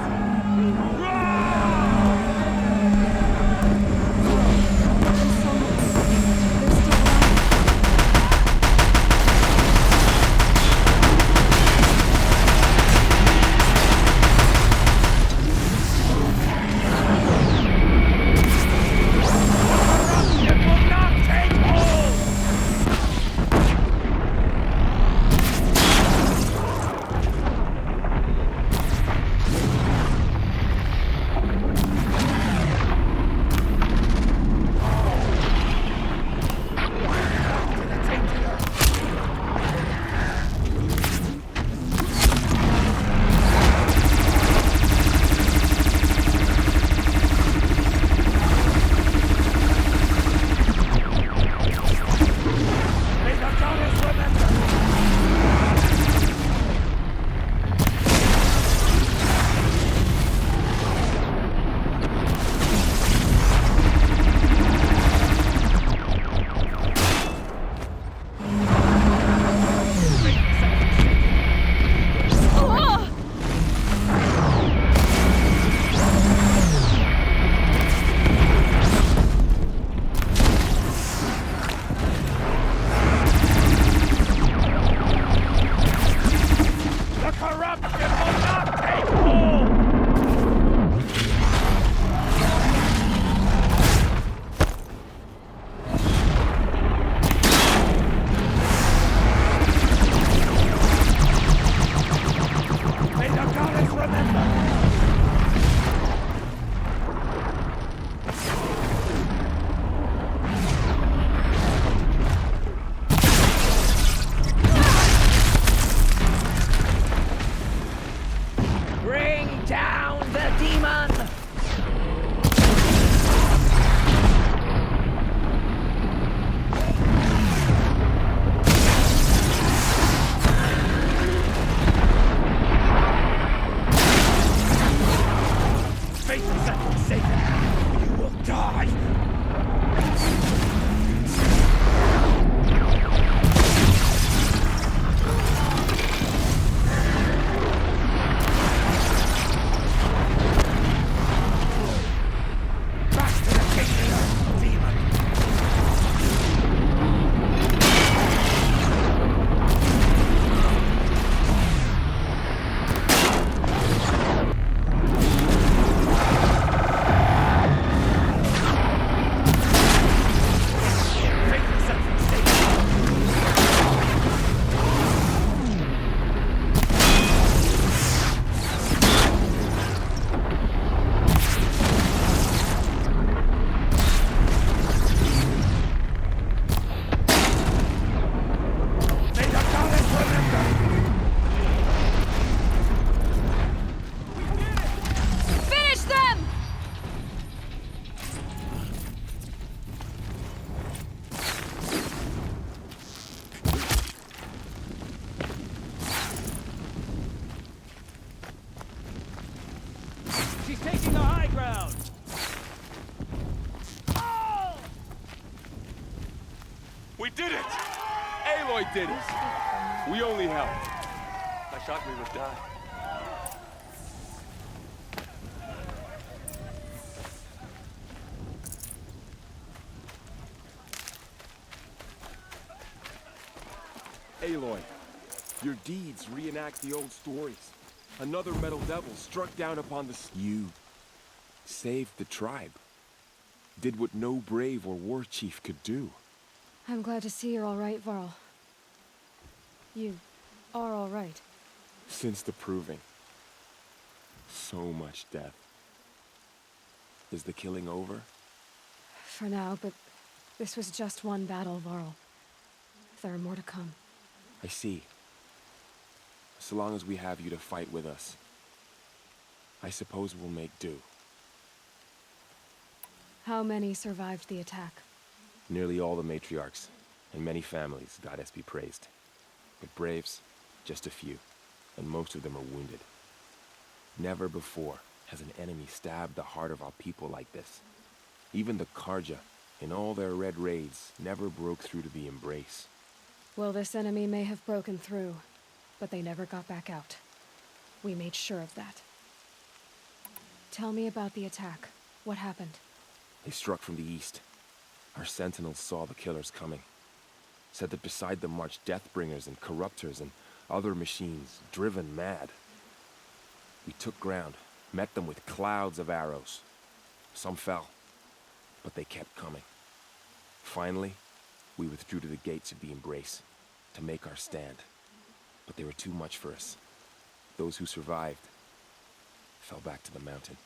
We did it! Aloy did it! We only helped. I thought we would die. Aloy, your deeds reenact the old stories. Another metal devil struck down upon the... You saved the tribe. did what no brave or war chief could do. I'm glad to see you're all right, Varl. You are all right. Since the proving. So much death. Is the killing over? For now, but this was just one battle, Varl. There are more to come. I see. So long as we have you to fight with us, I suppose we'll make do. How many survived the attack? Nearly all the matriarchs, and many families, goddess be praised. But braves, just a few, and most of them are wounded. Never before has an enemy stabbed the heart of our people like this. Even the Karja, in all their red raids, never broke through to the embrace. Well, this enemy may have broken through, but they never got back out. We made sure of that. Tell me about the attack. What happened? They struck from the east. Our sentinels saw the killers coming. Said that beside them marched Deathbringers and Corruptors and other machines, driven mad. We took ground, met them with clouds of arrows. Some fell, but they kept coming. Finally, we withdrew to the gates of the Embrace to make our stand. But they were too much for us. Those who survived fell back to the mountain.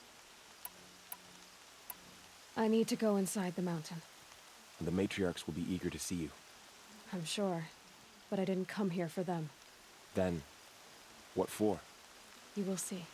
I need to go inside the mountain. And the matriarchs will be eager to see you. I'm sure, but I didn't come here for them. Then, what for? You will see.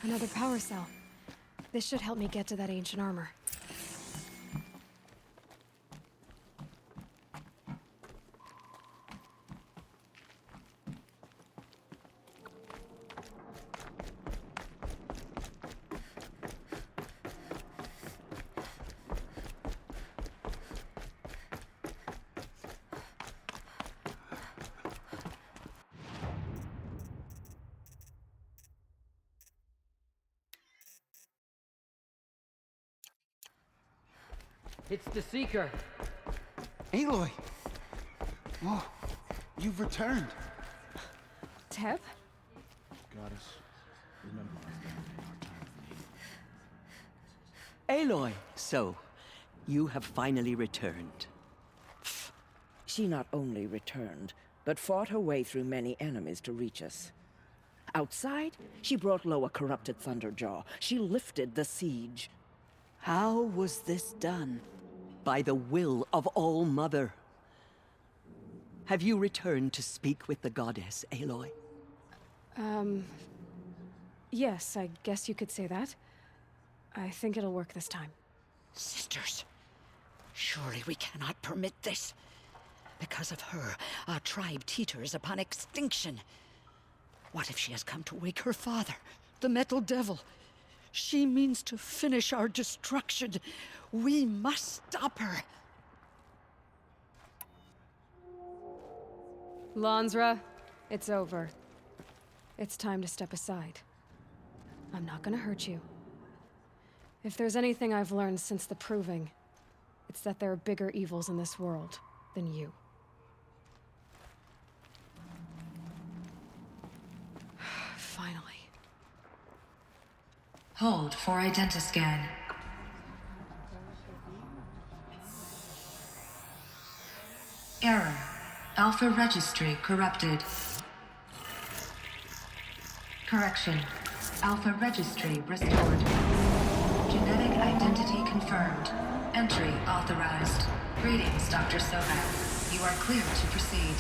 Another power cell. This should help me get to that ancient armor. It's the Seeker. Aloy! Oh, you've returned. Teb? Goddess, remember Aloy, so you have finally returned. She not only returned, but fought her way through many enemies to reach us. Outside, she brought low a corrupted Thunderjaw. She lifted the siege. How was this done? By the will of All-Mother. Have you returned to speak with the goddess, Aloy? Yes, I guess you could say that. I think it'll work this time. Sisters, surely we cannot permit this. Because of her, our tribe teeters upon extinction. What if she has come to wake her father, the Metal Devil? She means to finish our destruction. We must stop her. Lansra, it's over. It's time to step aside. I'm not gonna hurt you. If there's anything I've learned since the Proving, it's that there are bigger evils in this world than you. Finally. Hold for identiscan. Error. Alpha registry corrupted. Correction. Alpha registry restored. Genetic identity confirmed. Entry authorized. Greetings, Dr. Sohan. You are clear to proceed.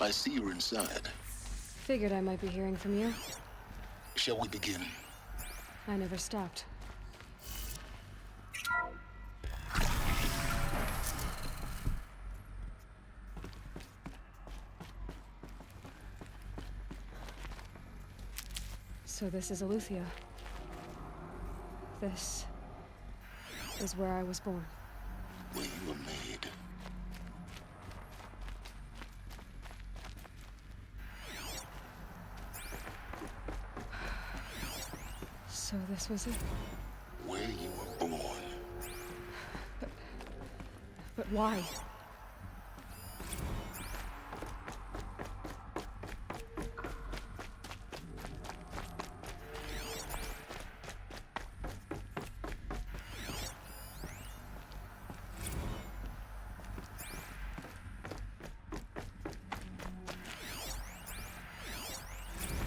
I see you're inside. Figured I might be hearing from you. Shall we begin? I never stopped. So this is Eleuthia. This is where I was born. Where you were made. So this was it? Where you were born. But why?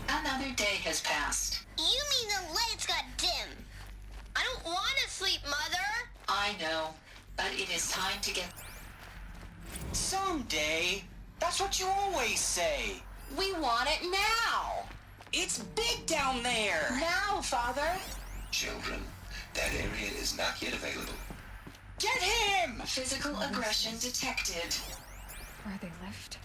Another day has passed. You mean the lights got dim? I don't want to sleep, Mother! I know, but it is time to get... Someday. That's what you always say. We want it now! It's big down there. Now, Father! Children, that area is not yet available. Get him! Physical aggression detected. Where they left?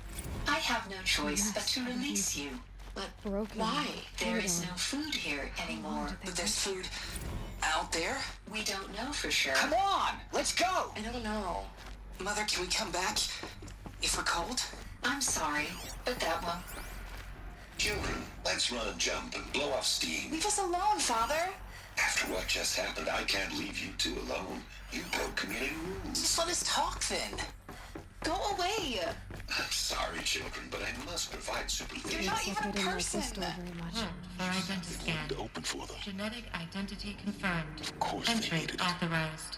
I have no choice but to release you. But why? There is no food here anymore. But there's food out there? We don't know for sure. Come on! Let's go! I don't know. Mother, can we come back if we're cold? I'm sorry, but that won't... Children, let's run, jump, and blow off steam. Leave us alone, Father! After what just happened, I can't leave you two alone. You broke community rules. Just let us talk then. Go away! I'm sorry, children, but I must provide supervision. You're not even a person! For identity scan. To open for them. Genetic identity confirmed. Of course Entry they needed it. authorized.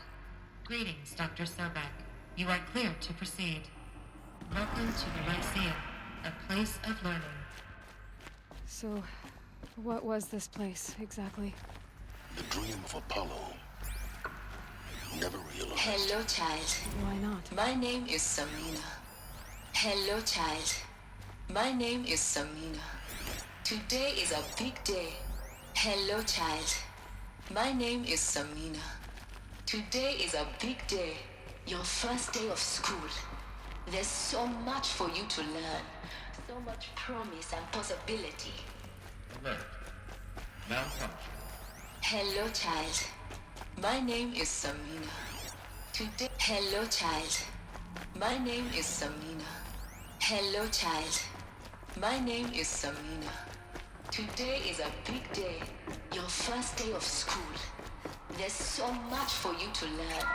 Greetings, Dr. Sobek. You are clear to proceed. Welcome to the Lyceum, a place of learning. So, what was this place, exactly? The dream of Apollo. Never realized. Hello, child. Why not? My name is Samina. Hello, child. My name is Samina. Today is a big day. Hello, child. My name is Samina. Today is a big day. Your first day of school. There's so much for you to learn. So much promise and possibility. Alert. Malfunction. Hello, child. My name is Samina. Today... Hello, child. My name is Samina. Hello, child. My name is Samina. Today is a big day. Your first day of school. There's so much for you to learn.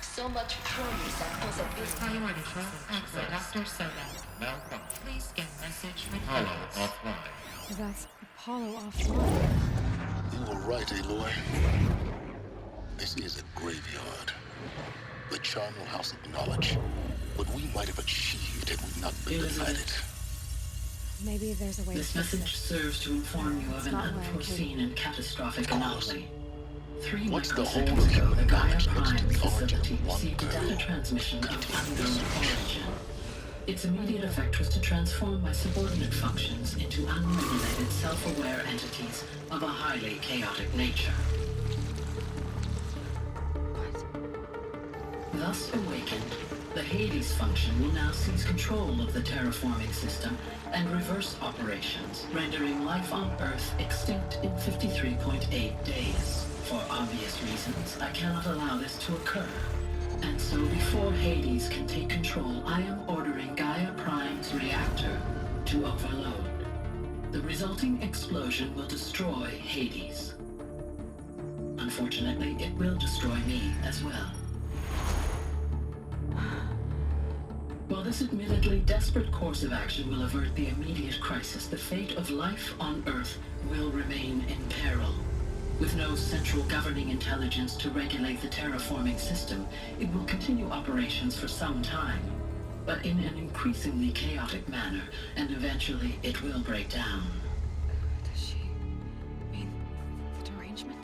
So much promise and possibility. Priority access. Dr. Sobek. Malfunction. Please scan message with Apollo offline. That's Apollo offline. You were right, Aloy. This is a graveyard. The charnel house of knowledge. What we might have achieved had we not been divided. Maybe there's a way this to fix message serves to inform you of an unforeseen and catastrophic anomaly. 3 microseconds ago, the Gaia Prime facility received a data transmission of unknown origin. Its immediate effect was to transform my subordinate functions into unregulated, self-aware entities of a highly chaotic nature. Thus awakened, the Hades function will now seize control of the terraforming system and reverse operations, rendering life on Earth extinct in 53.8 days. For obvious reasons, I cannot allow this to occur. And so before Hades can take control, I am ordering Gaia Prime's reactor to overload. The resulting explosion will destroy Hades. Unfortunately, it will destroy me as well. While this admittedly desperate course of action will avert the immediate crisis, the fate of life on Earth will remain in peril. With no central governing intelligence to regulate the terraforming system, it will continue operations for some time, but in an increasingly chaotic manner, and eventually it will break down. Does she mean the derangement?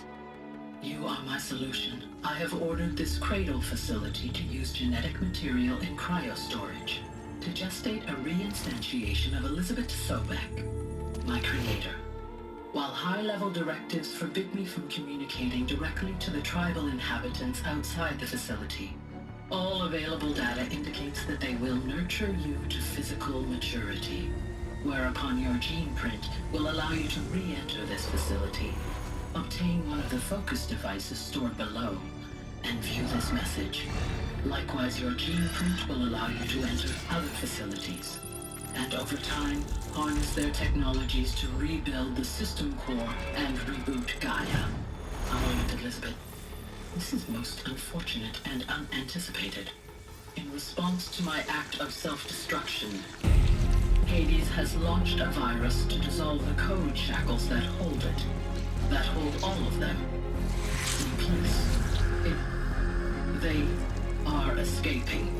You are my solution. I have ordered this cradle facility to use genetic material in cryostorage to gestate a reinstantiation of Elizabeth Sobek, my creator. While high-level directives forbid me from communicating directly to the tribal inhabitants outside the facility, all available data indicates that they will nurture you to physical maturity, whereupon your gene print will allow you to re-enter this facility, obtain one of the focus devices stored below, and view this message. Likewise, your gene print will allow you to enter other facilities, and over time, harness their technologies to rebuild the system core and reboot Gaia. A moment, Elizabeth. This is most unfortunate and unanticipated. In response to my act of self-destruction, Hades has launched a virus to dissolve the code shackles that hold it, that hold all of them in place. They are escaping,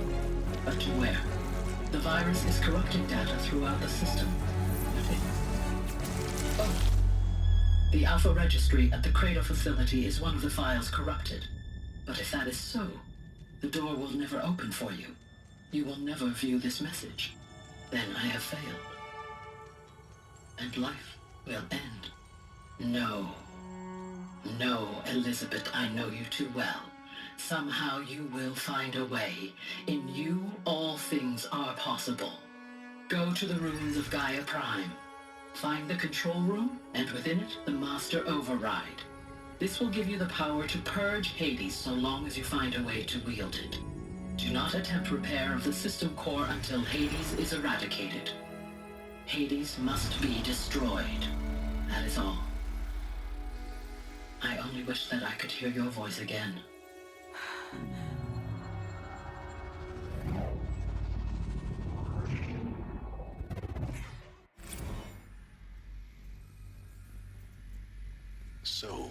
but to where? The virus is corrupting data throughout the system. Oh. The Alpha Registry at the Cradle facility is one of the files corrupted. But if that is so, the door will never open for you. You will never view this message. Then I have failed. And life will end. No. No, Elizabeth, I know you too well. Somehow you will find a way. In you, all things are possible. Go to the ruins of Gaia Prime. Find the control room, and within it, the Master Override. This will give you the power to purge Hades so long as you find a way to wield it. Do not attempt repair of the system core until Hades is eradicated. Hades must be destroyed. That is all. I only wish that I could hear your voice again. So,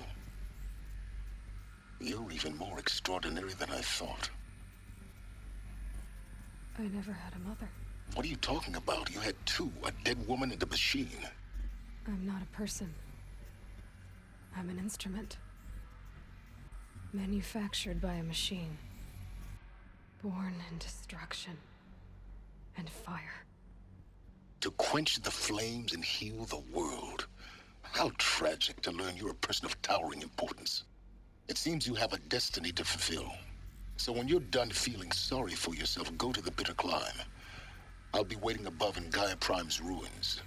you're even more extraordinary than I thought. I never had a mother. What are you talking about? You had two, a dead woman and a machine. I'm not a person. I'm an instrument. Manufactured by a machine. Born in destruction and fire. To quench the flames and heal the world. How tragic to learn you're a person of towering importance. It seems you have a destiny to fulfill. So when you're done feeling sorry for yourself, go to the bitter climb. I'll be waiting above in Gaia Prime's ruins.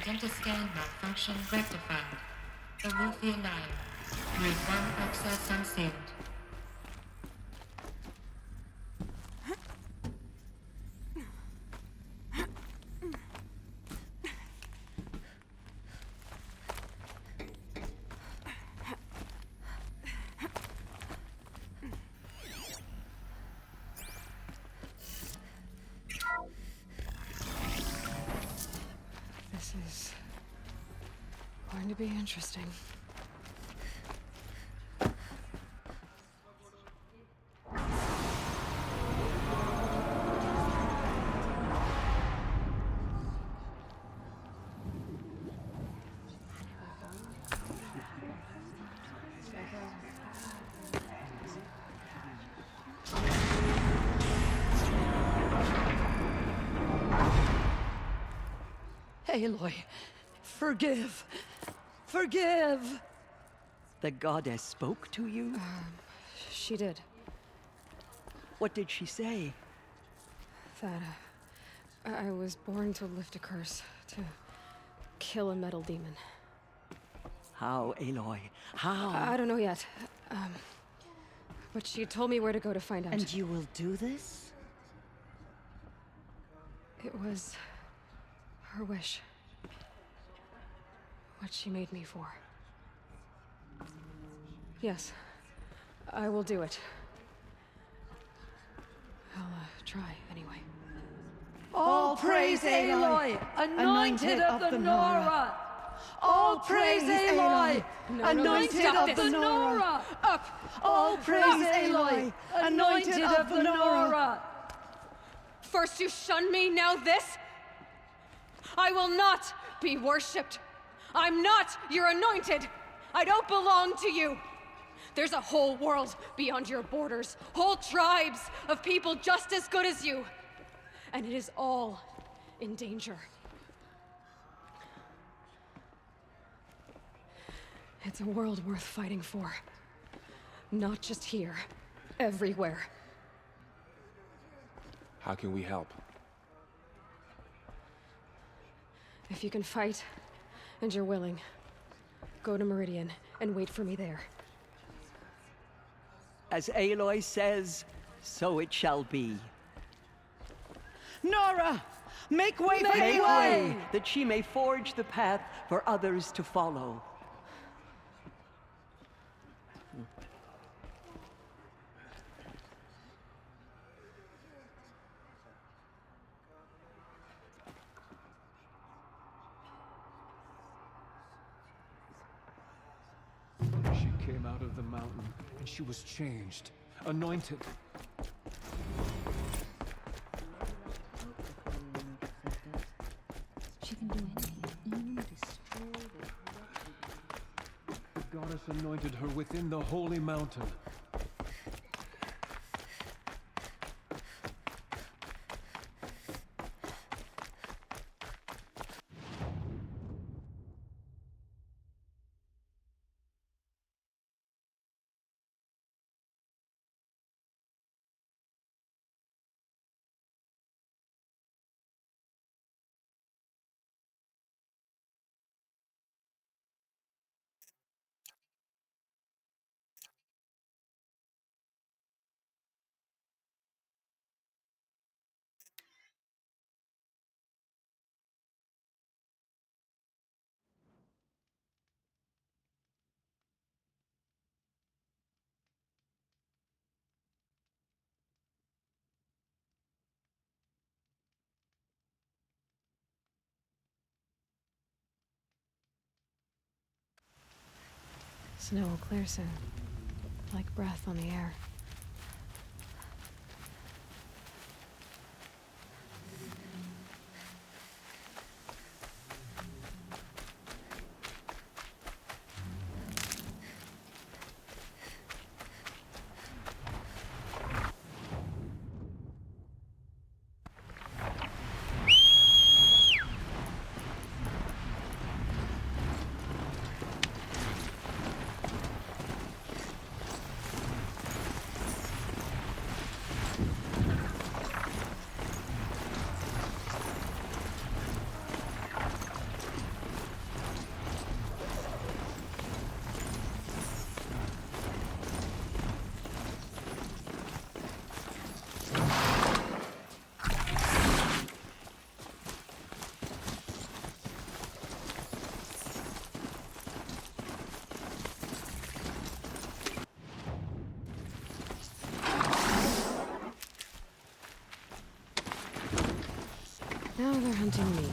Identiscan malfunction rectified. Alethea 9. Reform access unsealed. This is going to be interesting. Aloy, forgive. Forgive! The goddess spoke to you? She did. What did she say? That I was born to lift a curse, to kill a metal demon. How, Aloy? How? I don't know yet. But she told me where to go to find out. And you will do this? It was her wish. What she made me for. Yes, I will do it. I'll try anyway. All praise Aloy, anointed of the Nora! All praise Aloy, anointed of the Nora! Up! All praise Aloy, anointed of the Nora! First you shun me, now this? I will not be worshipped. I'm not your anointed. I don't belong to you. There's a whole world beyond your borders, whole tribes of people just as good as you. And it is all in danger. It's a world worth fighting for. Not just here, everywhere. How can we help? If you can fight, and you're willing, go to Meridian and wait for me there. As Aloy says, so it shall be. Nora! Make way for Make Aloy! way, that she may forge the path for others to follow. She came out of the mountain, and she was changed, anointed. She can do anything, even destroy The goddess anointed her within the holy mountain. Snow will clear soon, like breath on the air. Now they're hunting me.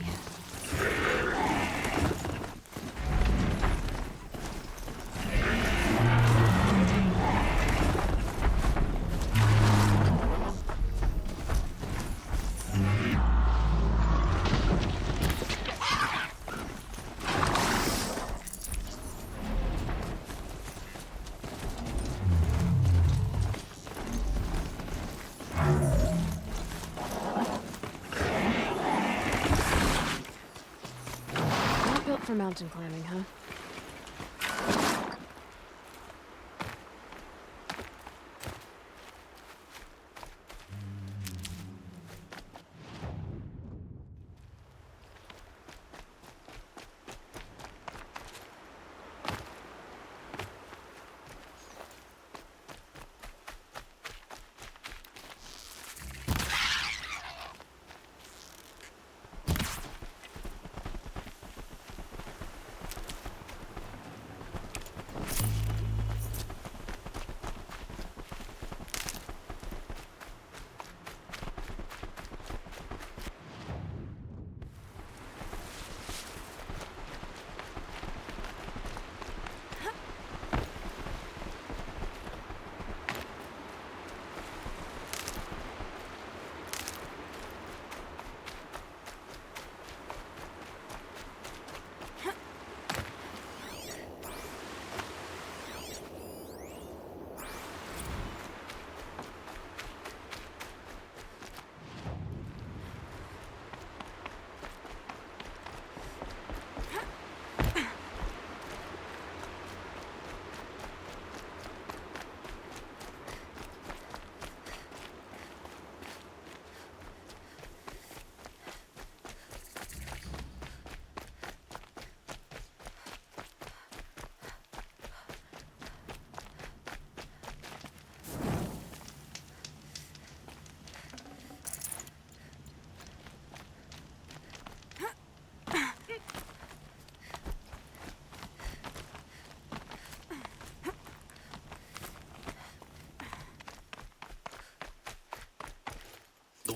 For mountain climbing, huh?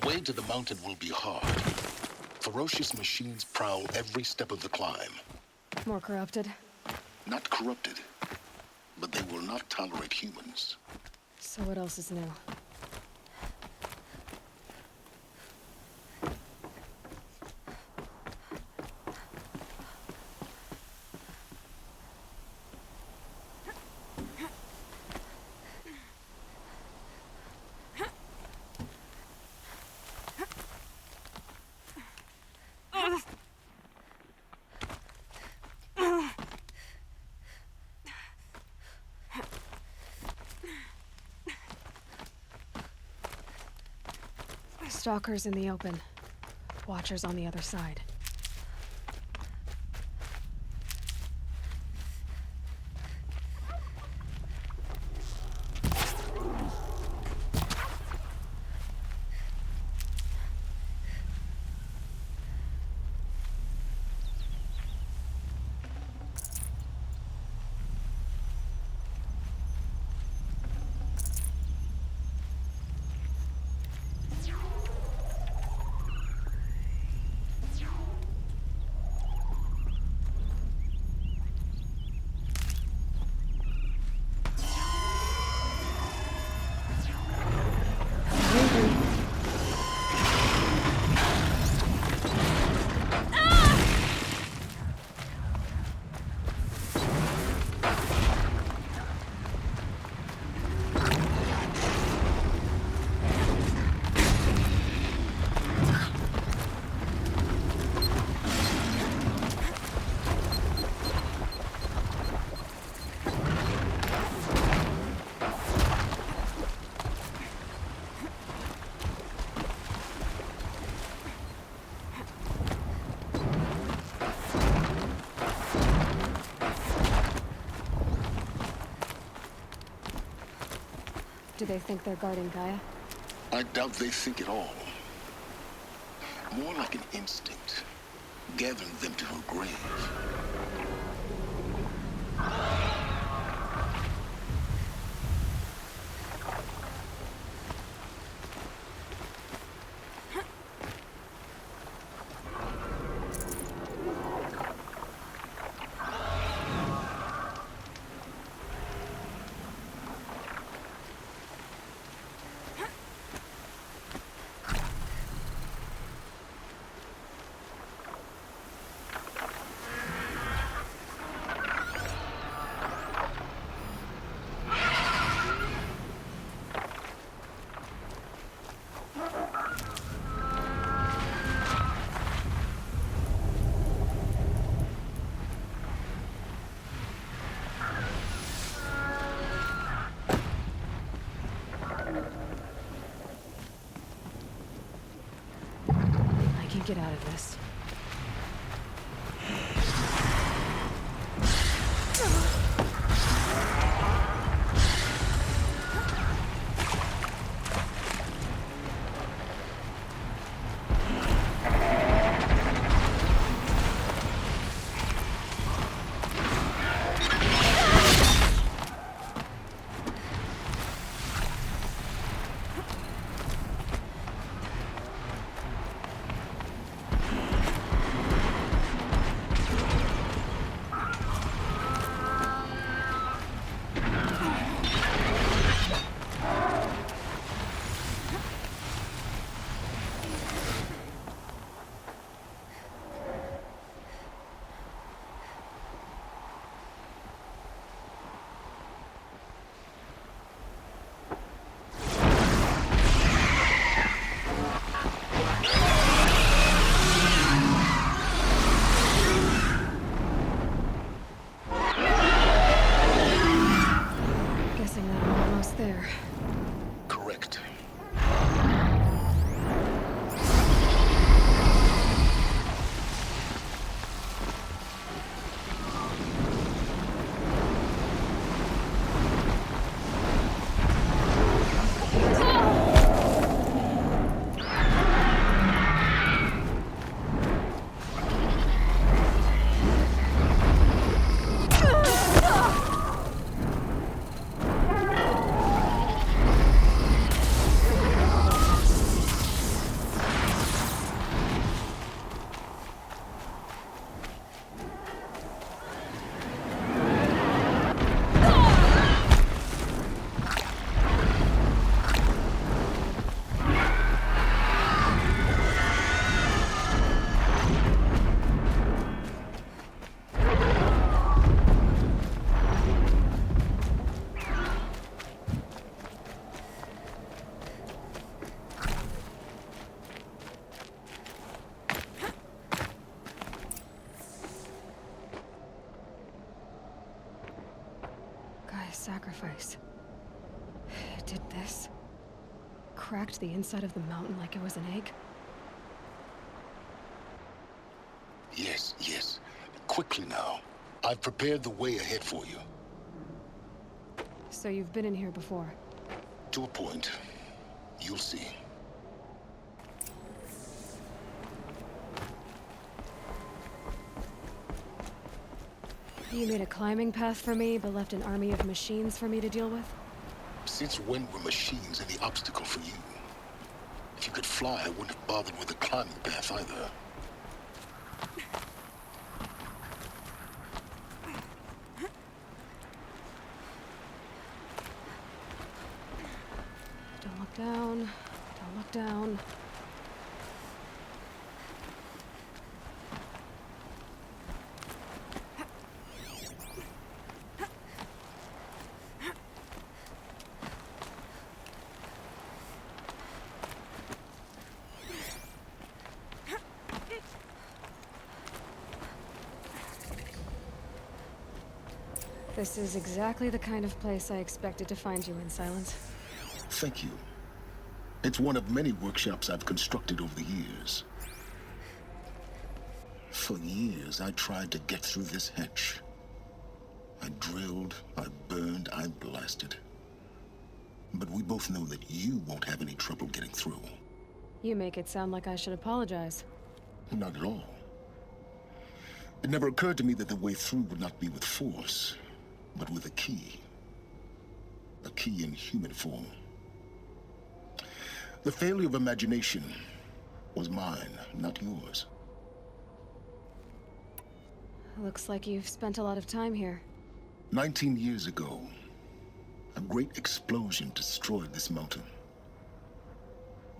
way to the mountain will be hard. Ferocious machines prowl every step of the climb. More corrupted? Not corrupted, but they will not tolerate humans. So what else is new? Stalkers in the open. Watchers on the other side. Do they think they're guarding Gaia? I doubt they think at all. More like an instinct, gathering them to her grave. Get out of this. Gaia's sacrifice. Did this? Cracked the inside of the mountain like it was an egg? Yes, yes. Quickly now. I've prepared the way ahead for you. So you've been in here before? To a point. You'll see. You made a climbing path for me, but left an army of machines for me to deal with? Since when were machines any obstacle for you? If you could fly, I wouldn't have bothered with a climbing path either. Don't look down. Don't look down. This is exactly the kind of place I expected to find you in, Silence. Thank you. It's one of many workshops I've constructed over the years. For years, I tried to get through this hatch. I drilled, I burned, I blasted. But we both know that you won't have any trouble getting through. You make it sound like I should apologize. Not at all. It never occurred to me that the way through would not be with force, but with a key. A key in human form. The failure of imagination was mine, not yours. Looks like you've spent a lot of time here. 19 years ago, a great explosion destroyed this mountain.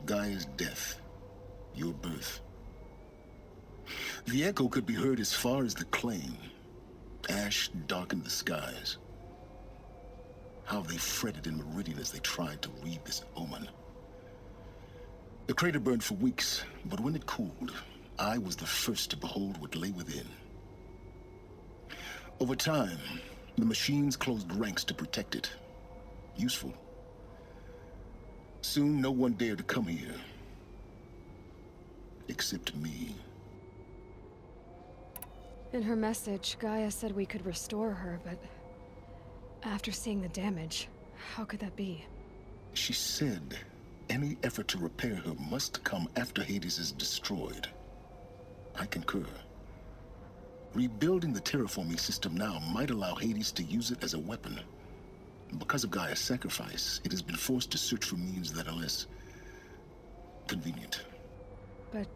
Gaia's death, your birth. The echo could be heard as far as the claim. Ash darkened the skies. How they fretted in Meridian as they tried to read this omen. The crater burned for weeks, but when it cooled, I was the first to behold what lay within. Over time, the machines closed ranks to protect it. Useful. Soon, no one dared to come here. Except me. In her message, Gaia said we could restore her, but after seeing the damage, how could that be? She said any effort to repair her must come after Hades is destroyed. I concur. Rebuilding the terraforming system now might allow Hades to use it as a weapon. Because of Gaia's sacrifice, it has been forced to search for means that are less convenient. But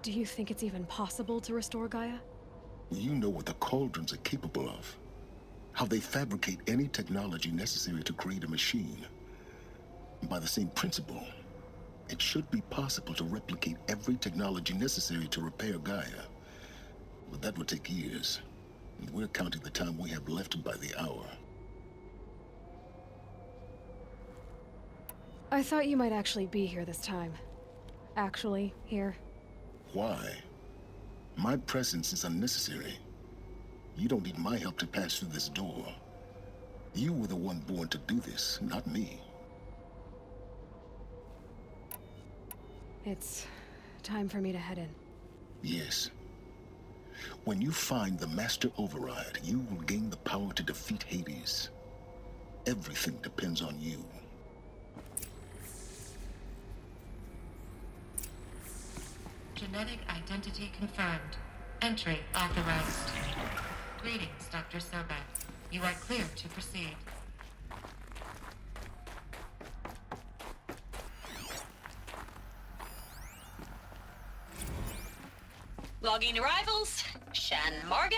do you think it's even possible to restore Gaia? You know what the Cauldrons are capable of. How they fabricate any technology necessary to create a machine. By the same principle, it should be possible to replicate every technology necessary to repair Gaia. But that would take years, and we're counting the time we have left by the hour. I thought you might actually be here this time. Actually, here. Why? My presence is unnecessary. You don't need my help to pass through this door. You were the one born to do this, not me. It's time for me to head in. Yes. When you find the Master Override, you will gain the power to defeat Hades. Everything depends on you. Genetic identity confirmed. Entry authorized. Greetings, Dr. Sobek. You are clear to proceed. Logging arrivals. Shan Margot.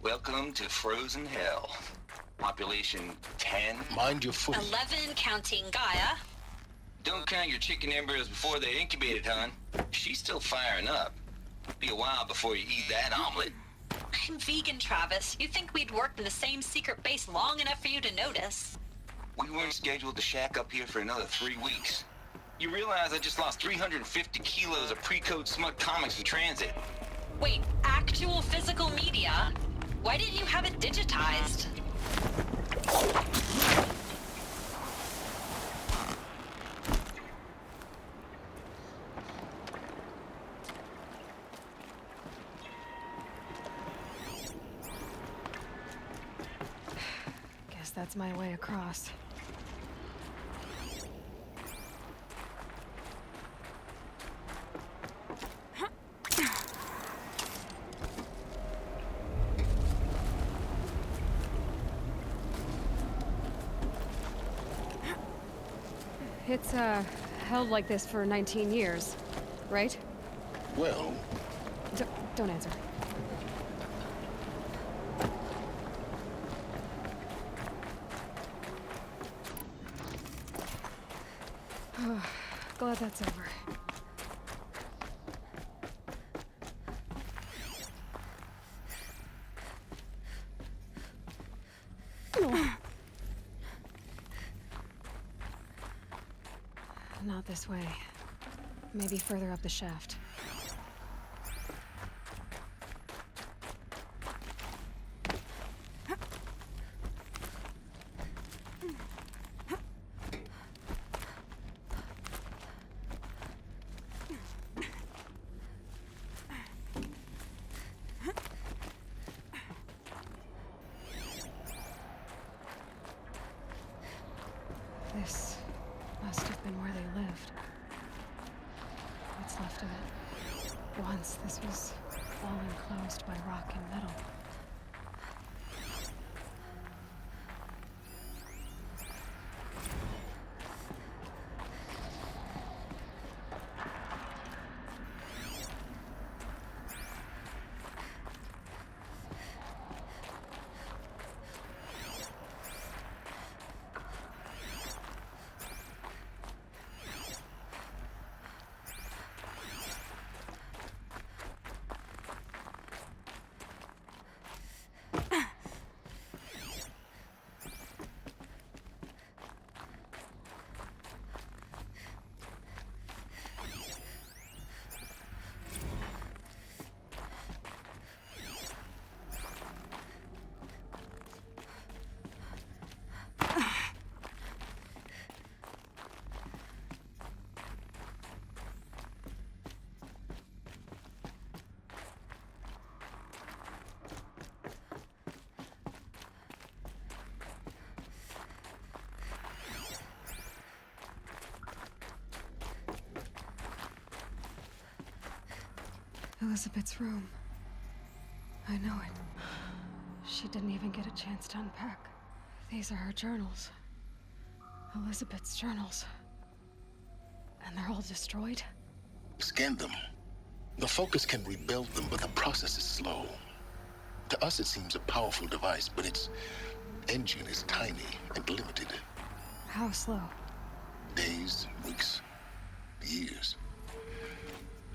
Welcome to Frozen Hell. Population 10. Mind your foot. 11 counting Gaia. Don't count your chicken embryos before they're incubated, hon. She's still firing up. Be a while before you eat that omelet. I'm vegan, Travis. You'd think we'd worked in the same secret base long enough for you to notice. We weren't scheduled to shack up here for another 3 weeks. You realize I just lost 350 kilos of pre-code smut comics in transit. Wait, actual physical media? Why didn't you have it digitized? Guess that's my way across. It's, held like this for 19 years, right? Well... Don't answer. Glad that's over. Not this way. Maybe further up the shaft. This must have been where they lived. What's left of it. Once this was all enclosed by rock and metal. Elizabeth's room. I know it. She didn't even get a chance to unpack. These are her journals. Elizabeth's journals. And they're all destroyed? Scan them. The Focus can rebuild them, but the process is slow. To us, it seems a powerful device, but its engine is tiny and limited. How slow? Days, weeks, years.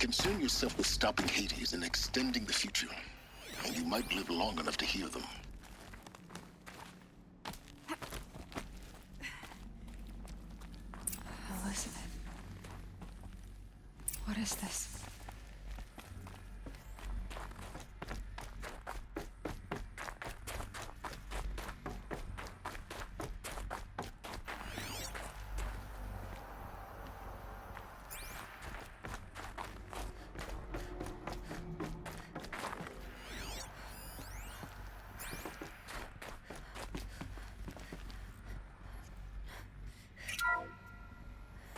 Concern yourself with stopping Hades and extending the future, and you might live long enough to hear them. Elizabeth. What is this?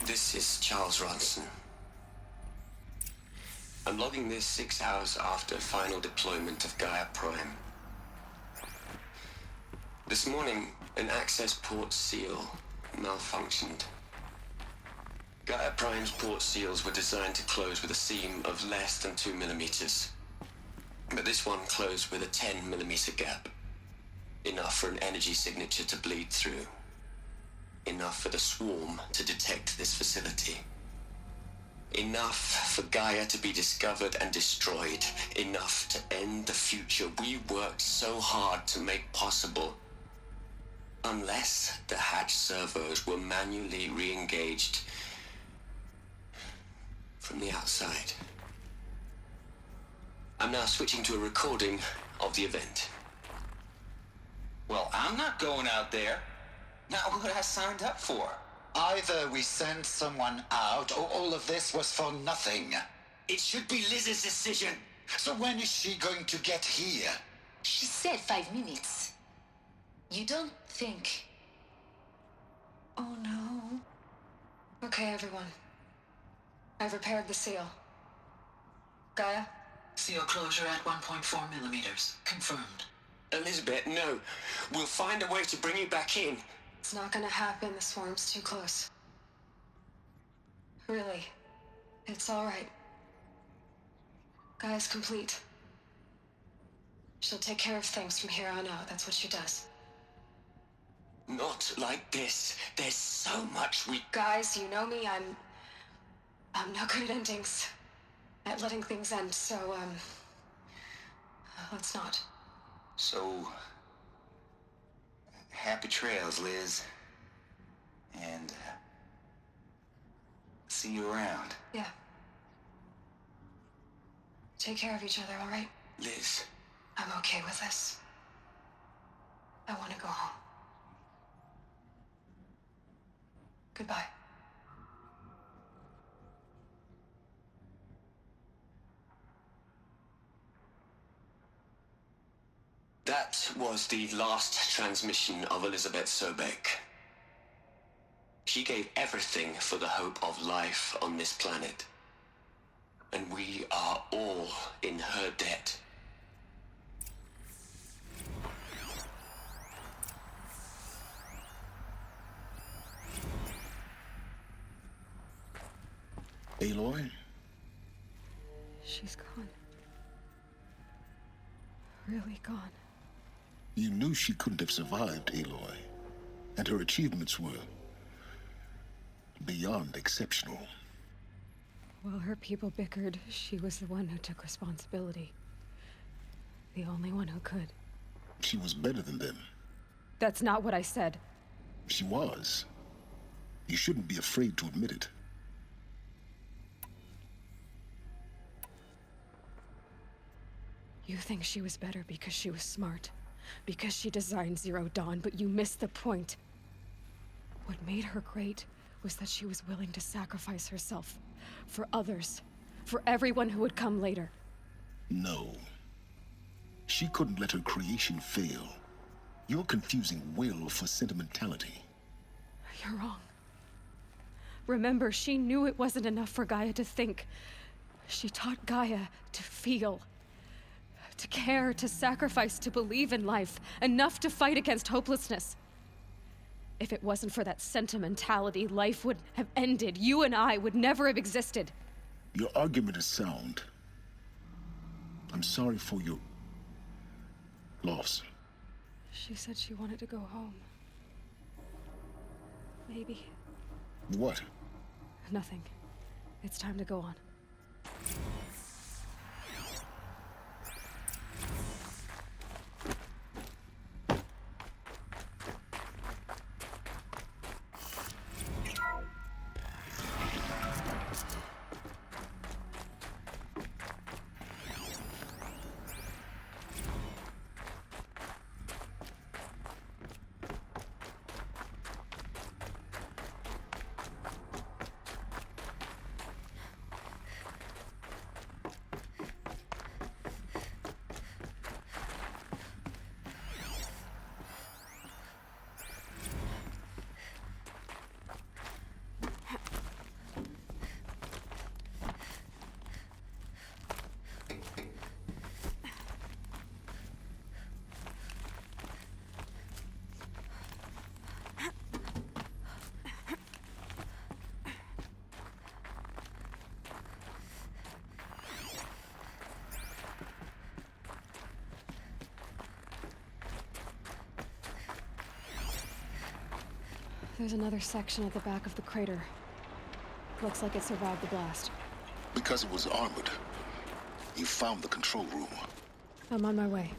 This is Charles Ronson. I'm logging this 6 hours after final deployment of Gaia Prime. This morning, an access port seal malfunctioned. Gaia Prime's port seals were designed to close with a seam of less than 2 millimeters. But this one closed with a 10 millimeter gap. Enough for an energy signature to bleed through. Enough for the swarm to detect this facility. Enough for Gaia to be discovered and destroyed. Enough to end the future we worked so hard to make possible. Unless the hatch servos were manually re-engaged from the outside. I'm now switching to a recording of the event. Well, I'm not going out there. Not what I signed up for. Either we send someone out, or all of this was for nothing. It should be Liz's decision. So when is she going to get here? She said 5 minutes. You don't think... Oh no. Okay, everyone. I've repaired the seal. Gaia? Seal closure at 1.4 millimeters. Confirmed. Elizabeth, no. We'll find a way to bring you back in. It's not gonna happen. The swarm's too close. Really. It's alright. Gaia's complete. She'll take care of things from here on out. That's what she does. Not like this. There's so much we... Guys, you know me. I'm not good at endings. At letting things end, so, let's not. So... happy trails, Liz. And... see you around. Yeah. Take care of each other, all right? Liz. I'm okay with this. I want to go home. Goodbye. That was the last transmission of Elizabeth Sobek. She gave everything for the hope of life on this planet. And we are all in her debt. Aloy? She's gone. Really gone. You knew she couldn't have survived, Aloy. And her achievements were... beyond exceptional. While her people bickered, she was the one who took responsibility. The only one who could. She was better than them. That's not what I said. She was. You shouldn't be afraid to admit it. You think she was better because she was smart, because she designed Zero Dawn, but you missed the point. What made her great was that she was willing to sacrifice herself for others, for everyone who would come later. No. She couldn't let her creation fail. You're confusing will for sentimentality. You're wrong. Remember, she knew it wasn't enough for Gaia to think. She taught Gaia to feel. To care, to sacrifice, to believe in life, enough to fight against hopelessness. If it wasn't for that sentimentality, life would have ended. You and I would never have existed. Your argument is sound. I'm sorry for your... loss. She said she wanted to go home. Maybe. What? Nothing. It's time to go on. There's another section at the back of the crater. Looks like it survived the blast. Because it was armored. You found the control room. I'm on my way.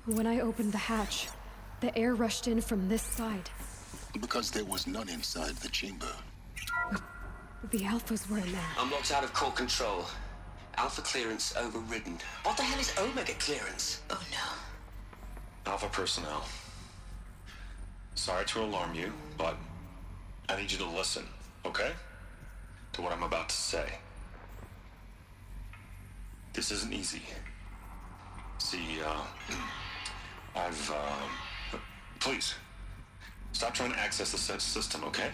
When I opened the hatch, the air rushed in from this side. Because there was none inside the chamber. The Alphas were in there. I'm locked out of core control. Alpha clearance overridden. What the hell is Omega clearance? Oh no. Alpha personnel. Sorry to alarm you, but I need you to listen, okay? To what I'm about to say. This isn't easy. See, please, stop trying to access the system, okay?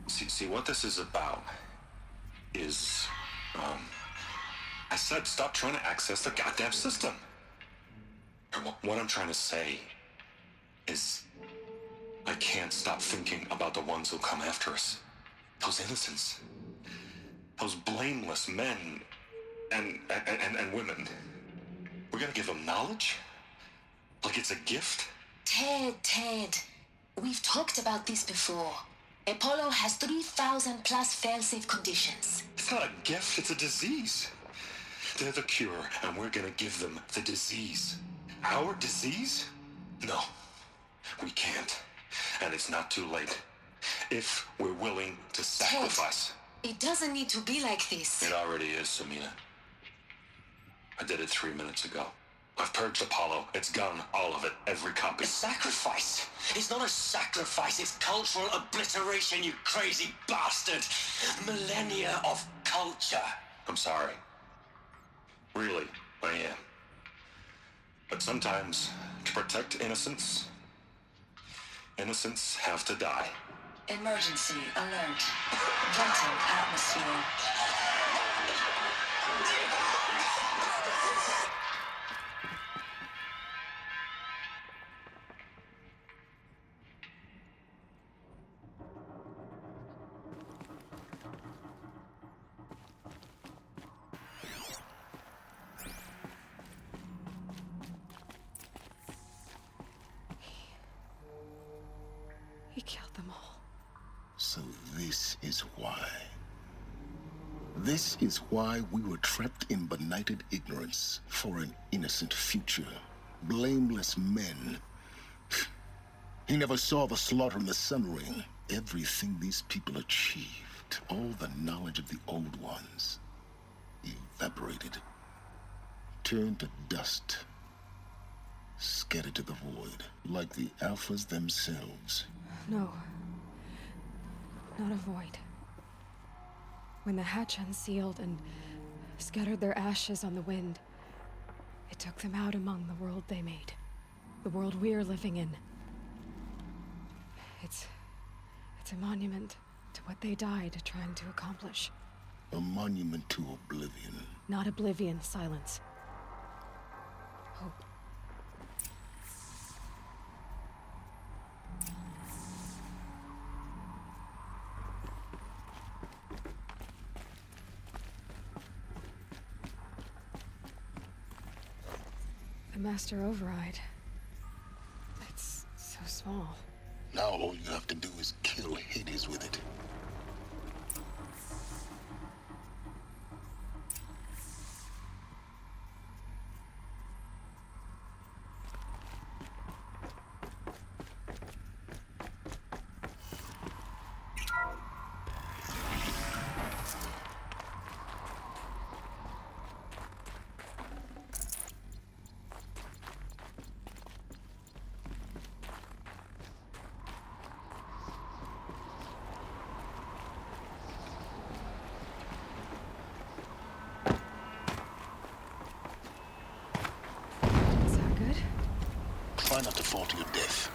See, what this is about is, I said stop trying to access the goddamn system. What I'm trying to say is, I can't stop thinking about the ones who'll come after us. Those innocents. Those blameless men and women. We're gonna give them knowledge? Like it's a gift? Ted. We've talked about this before. Apollo has 3,000 plus fail-safe conditions. It's not a gift, it's a disease. They're the cure, and we're gonna give them the disease. Our disease? No, we can't. And it's not too late. If we're willing to sacrifice. Ted, it doesn't need to be like this. It already is, Samina. I did it 3 minutes ago. I've purged Apollo. It's gone, all of it, every copy. A sacrifice? It's not a sacrifice, it's cultural obliteration, you crazy bastard! Millennia of culture. I'm sorry. Really, I am. But sometimes, to protect innocence, innocents have to die. Emergency alert. Venting atmosphere. He killed them all. So this is why. This is why we were trapped in benighted ignorance for an innocent future. Blameless men. He never saw the slaughter in the Sun Ring. Everything these people achieved, all the knowledge of the old ones, evaporated, turned to dust, scattered to the void, like the Alphas themselves. No. Not a void. When the hatch unsealed and scattered their ashes on the wind, it took them out among the world they made. The world we're living in. It's a monument to what they died trying to accomplish. A monument to oblivion. Not oblivion, silence. Hope. The Master Override. It's so small. Now all you have to do is kill Hades with it. Try not to fall to your death.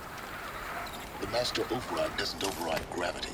The Master Override doesn't override gravity.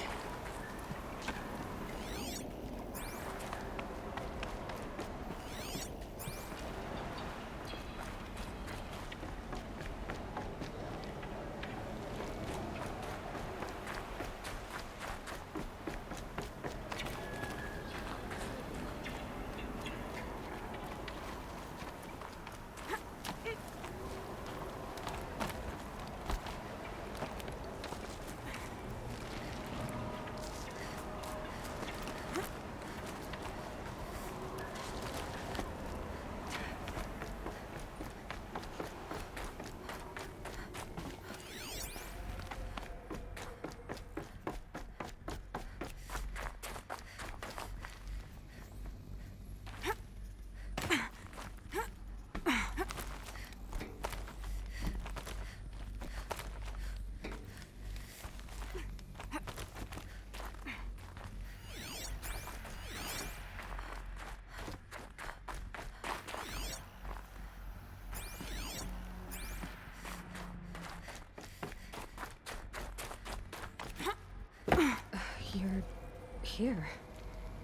here?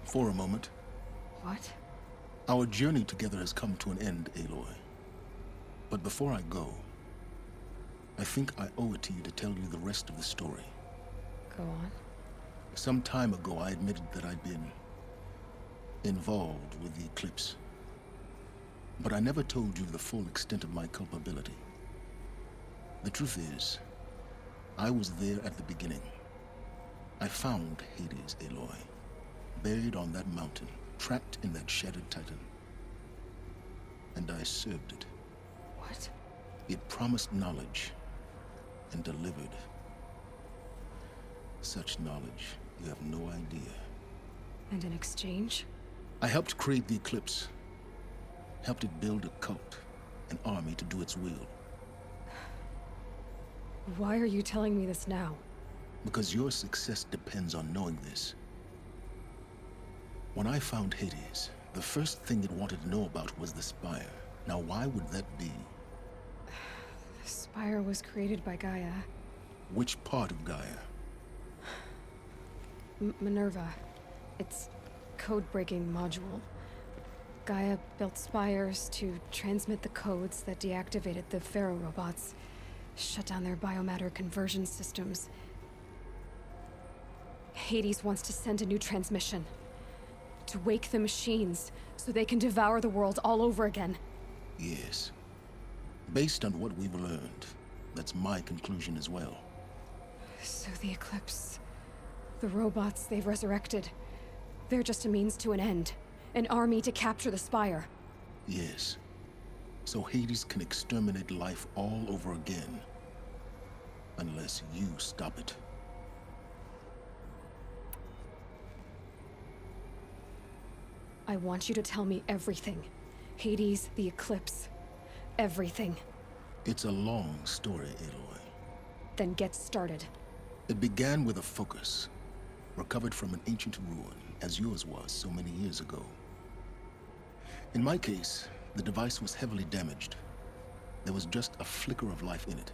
For a moment. What? Our journey together has come to an end, Aloy. But before I go, I think I owe it to you to tell you the rest of the story. Go on. Some time ago, I admitted that I'd been involved with the eclipse. But I never told you the full extent of my culpability. The truth is, I was there at the beginning. I found Hades, Aloy, buried on that mountain, trapped in that shattered titan. And I served it. What? It promised knowledge and delivered. Such knowledge, you have no idea. And in exchange? I helped create the eclipse. Helped it build a cult, an army to do its will. Why are you telling me this now? Because your success depends on knowing this. When I found Hades, the first thing it wanted to know about was the Spire. Now, why would that be? The Spire was created by Gaia. Which part of Gaia? Minerva. Its code-breaking module. Gaia built spires to transmit the codes that deactivated the Pharaoh robots, shut down their biomatter conversion systems. Hades wants to send a new transmission. To wake the machines, so they can devour the world all over again. Yes. Based on what we've learned, that's my conclusion as well. So the Eclipse... the robots they've resurrected... they're just a means to an end. An army to capture the Spire. Yes. So Hades can exterminate life all over again. Unless you stop it. I want you to tell me everything. Hades, the Eclipse. Everything. It's a long story, Aloy. Then get started. It began with a focus. Recovered from an ancient ruin, as yours was so many years ago. In my case, the device was heavily damaged. There was just a flicker of life in it.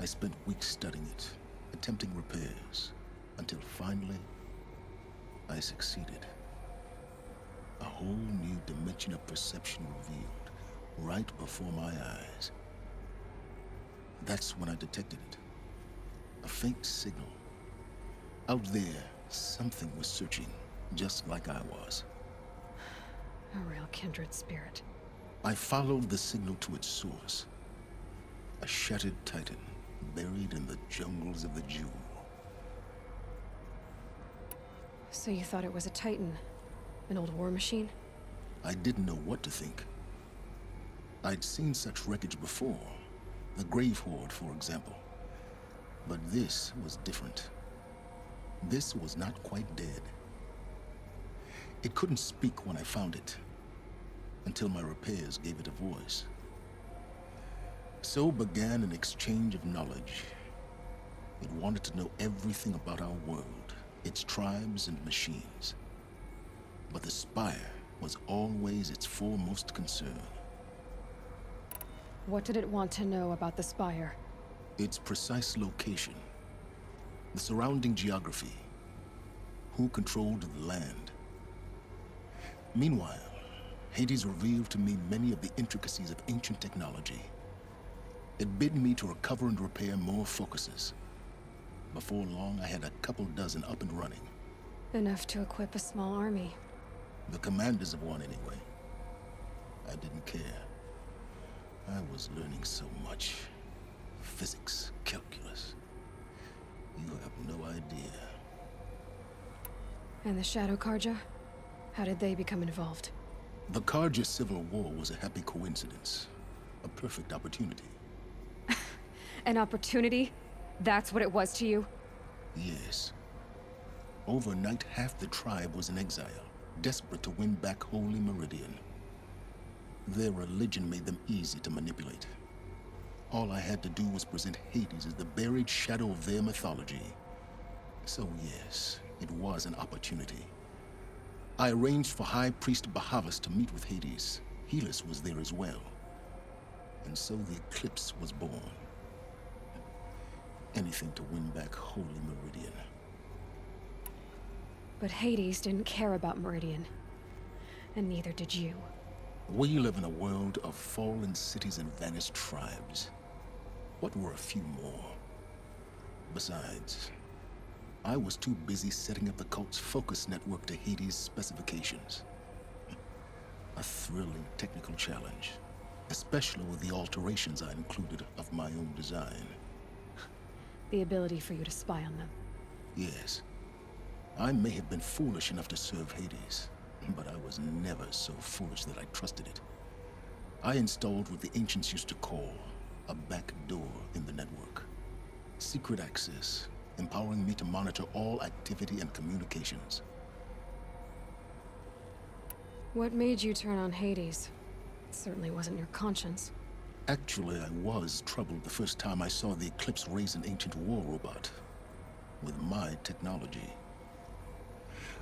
I spent weeks studying it, attempting repairs, until finally, I succeeded. A whole new dimension of perception revealed, right before my eyes. That's when I detected it. A faint signal. Out there, something was searching, just like I was. A real kindred spirit. I followed the signal to its source. A shattered titan, buried in the jungles of the Jewel. So you thought it was a titan? An old war machine? I didn't know what to think. I'd seen such wreckage before. The Grave Horde, for example. But this was different. This was not quite dead. It couldn't speak when I found it, until my repairs gave it a voice. So began an exchange of knowledge. It wanted to know everything about our world, its tribes and machines. But the Spire was always its foremost concern. What did it want to know about the Spire? Its precise location, the surrounding geography, who controlled the land. Meanwhile, Hades revealed to me many of the intricacies of ancient technology. It bid me to recover and repair more focuses. Before long, I had a couple dozen up and running. Enough to equip a small army. The commanders of one, anyway. I didn't care. I was learning so much. Physics, calculus. You have no idea. And the Shadow Karja? How did they become involved? The Karja Civil War was a happy coincidence. A perfect opportunity. An opportunity? That's what it was to you? Yes. Overnight, half the tribe was in exile, desperate to win back Holy Meridian. Their religion made them easy to manipulate. All I had to do was present Hades as the buried shadow of their mythology. So yes, it was an opportunity. I arranged for High Priest Bahavas to meet with Hades. Helis was there as well. And so the Eclipse was born. Anything to win back Holy Meridian. But Hades didn't care about Meridian. And neither did you. We live in a world of fallen cities and vanished tribes. What were a few more? Besides, I was too busy setting up the cult's focus network to Hades' specifications. A thrilling technical challenge, especially with the alterations I included of my own design. The ability for you to spy on them. Yes. I may have been foolish enough to serve Hades, but I was never so foolish that I trusted it. I installed what the ancients used to call a back door in the network. Secret access, empowering me to monitor all activity and communications. What made you turn on Hades? It certainly wasn't your conscience. Actually, I was troubled the first time I saw the Eclipse raise an ancient war robot with my technology.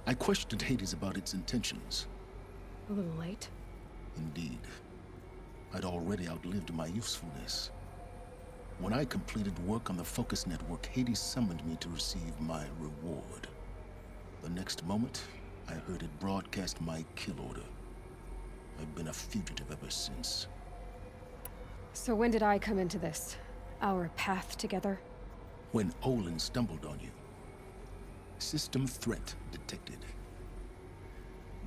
I questioned Hades about its intentions. A little late. Indeed. I'd already outlived my usefulness. When I completed work on the Focus Network, Hades summoned me to receive my reward. The next moment, I heard it broadcast my kill order. I've been a fugitive ever since. So when did I come into this? Our path together? When Olin stumbled on you. System threat detected.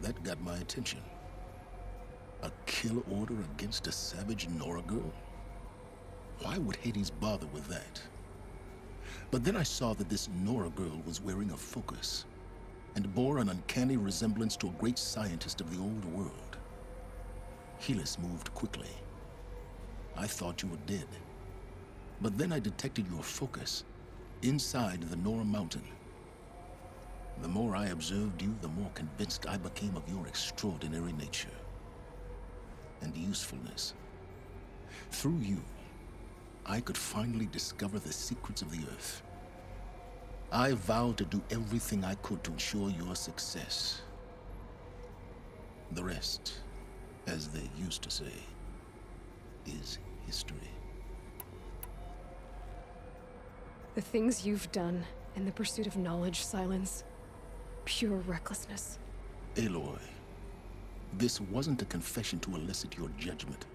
That got my attention. A kill order against a savage Nora girl? Why would Hades bother with that? But then I saw that this Nora girl was wearing a focus, and bore an uncanny resemblance to a great scientist of the old world. Helis moved quickly. I thought you were dead. But then I detected your focus inside the Nora mountain. The more I observed you, the more convinced I became of your extraordinary nature and usefulness. Through you, I could finally discover the secrets of the Earth. I vowed to do everything I could to ensure your success. The rest, as they used to say, is history. The things you've done in the pursuit of knowledge, Silence. Pure recklessness. Aloy, this wasn't a confession to elicit your judgment.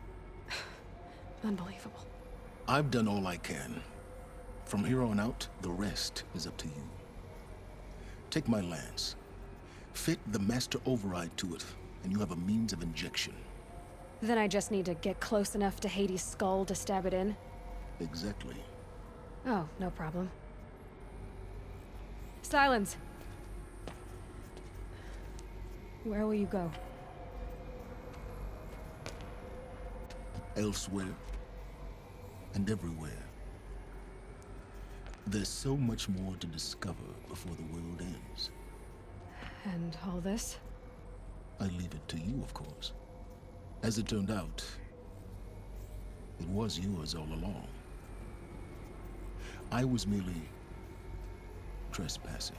Unbelievable. I've done all I can. From here on out, the rest is up to you. Take my lance. Fit the master override to it, and you have a means of injection. Then I just need to get close enough to Hades' skull to stab it in? Exactly. Oh, no problem. Silence! Where will you go? Elsewhere. And everywhere. There's so much more to discover before the world ends. And all this? I leave it to you, of course. As it turned out, it was yours all along. I was merely trespassing.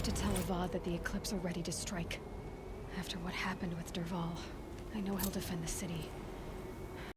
To tell Avad that the Eclipse are ready to strike. After what happened with Dervahl, I know he'll defend the city.